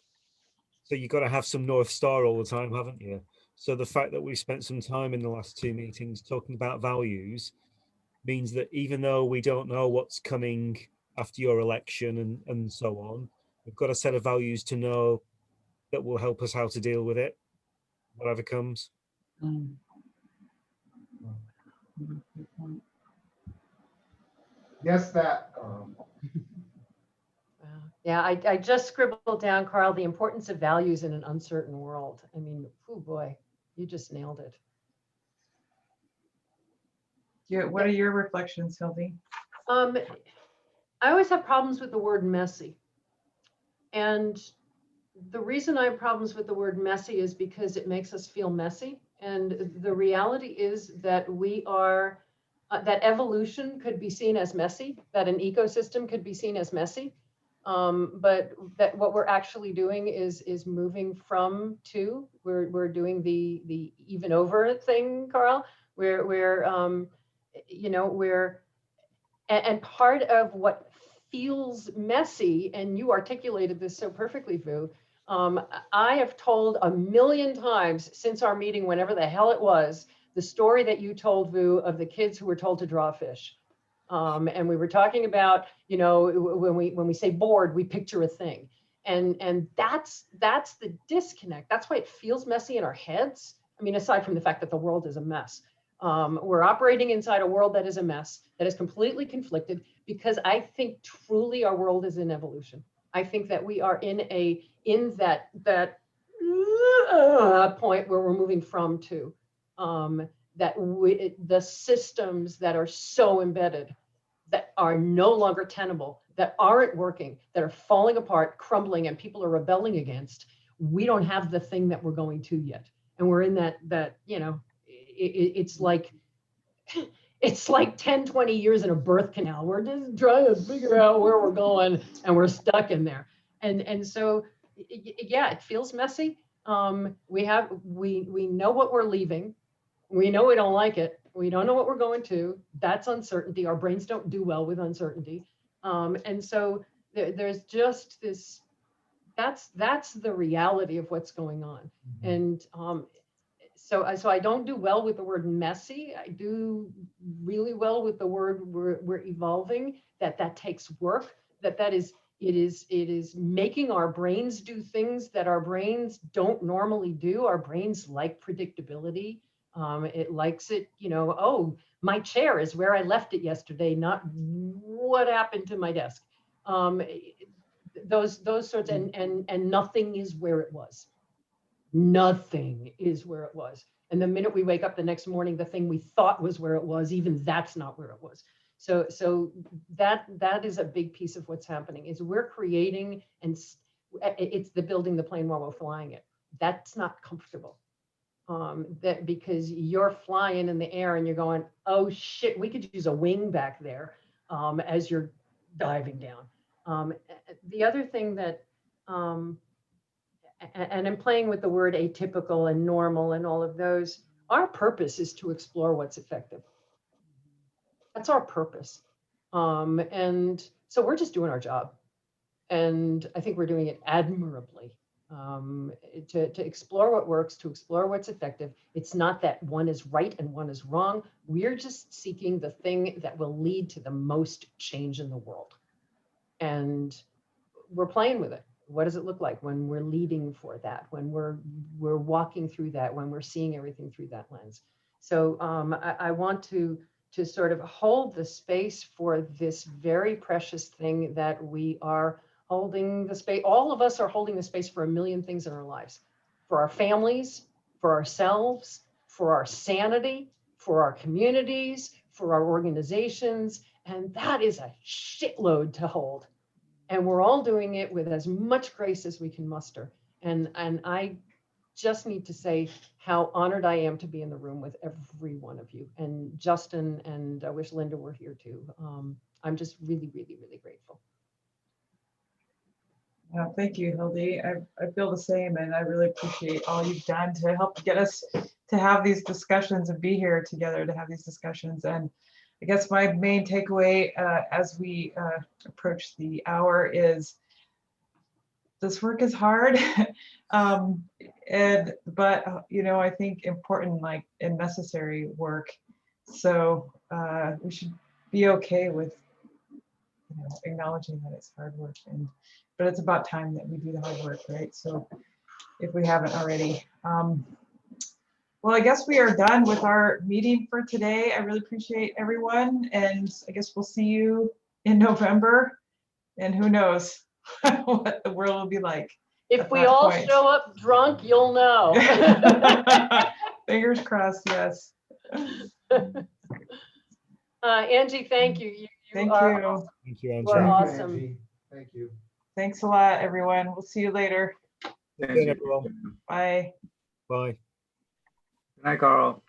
So you've got to have some North Star all the time, haven't you? So the fact that we've spent some time in the last 2 meetings talking about values means that even though we don't know what's coming after your election and so on, we've got a set of values to know that will help us how to deal with it, whatever comes. Yes, that. Yeah, I just scribbled down, Carl, the importance of values in an uncertain world. I mean, oh boy, you just nailed it. What are your reflections, Hildy? I always have problems with the word messy. And the reason I have problems with the word messy is because it makes us feel messy. And the reality is that that evolution could be seen as messy, that an ecosystem could be seen as messy. But that what we're actually doing is moving from to. We're doing the even over thing, Carl. And part of what feels messy, and you articulated this so perfectly, Vu. I have told 1,000,000 times since our meeting, whenever the hell it was, the story that you told, Vu, of the kids who were told to draw a fish. And we were talking about, when we say board, we picture a thing. And that's the disconnect. That's why it feels messy in our heads. I mean, aside from the fact that the world is a mess. We're operating inside a world that is a mess, that is completely conflicted, because I think truly our world is in evolution. I think that we are in that point where we're moving from to. The systems that are so embedded, that are no longer tenable, that aren't working, that are falling apart, crumbling, and people are rebelling against, we don't have the thing that we're going to yet. And we're in it's like 10, 20 years in a birth canal. We're just trying to figure out where we're going, and we're stuck in there. And so, yeah, it feels messy. We know what we're leaving. We know we don't like it. We don't know what we're going to. That's uncertainty. Our brains don't do well with uncertainty. And so there's just this, that's the reality of what's going on. And so I don't do well with the word messy. I do really well with the word we're evolving, that takes work, that is It is making our brains do things that our brains don't normally do. Our brains like predictability. It likes it, oh, my chair is where I left it yesterday, not what happened to my desk. Those sorts, and nothing is where it was. Nothing is where it was. And the minute we wake up the next morning, the thing we thought was where it was, even that's not where it was. So that is a big piece of what's happening, is we're creating, and it's the building the plane while we're flying it. That's not comfortable. That because you're flying in the air and you're going, oh shit, we could use a wing back there as you're diving down. The other thing that, and I'm playing with the word atypical and normal and all of those, our purpose is to explore what's effective. That's our purpose. And so we're just doing our job. And I think we're doing it admirably. To explore what works, to explore what's effective. It's not that one is right and one is wrong. We're just seeking the thing that will lead to the most change in the world. And we're playing with it. What does it look like when we're leading for that, when we're walking through that, when we're seeing everything through that lens? So I want to sort of hold the space for this very precious thing that we are holding the space. All of us are holding the space for a million things in our lives, for our families, for ourselves, for our sanity, for our communities, for our organizations. And that is a shitload to hold. And we're all doing it with as much grace as we can muster. And I just need to say how honored I am to be in the room with every one of you. And Justin, and I wish Linda were here too. I'm just really, really, really grateful. Yeah, thank you, Hildy. I feel the same, and I really appreciate all you've done to help get us to have these discussions and be here together to have these discussions. And I guess my main takeaway as we approach the hour is this work is hard, but I think important, like, and necessary work. So we should be okay with acknowledging that it's hard work, but it's about time that we do the hard work, right? So if we haven't already. Well, I guess we are done with our meeting for today. I really appreciate everyone, and I guess we'll see you in November, and who knows what the world will be like. If we all show up drunk, you'll know. Fingers crossed, yes. Angie, thank you. Thank are you. awesome. Thank you, Angie. You are Thank you, awesome. Angie. Thank you. Thanks a lot, everyone. We'll see you later. Good night, everyone. Bye. Bye. Good night, Carl.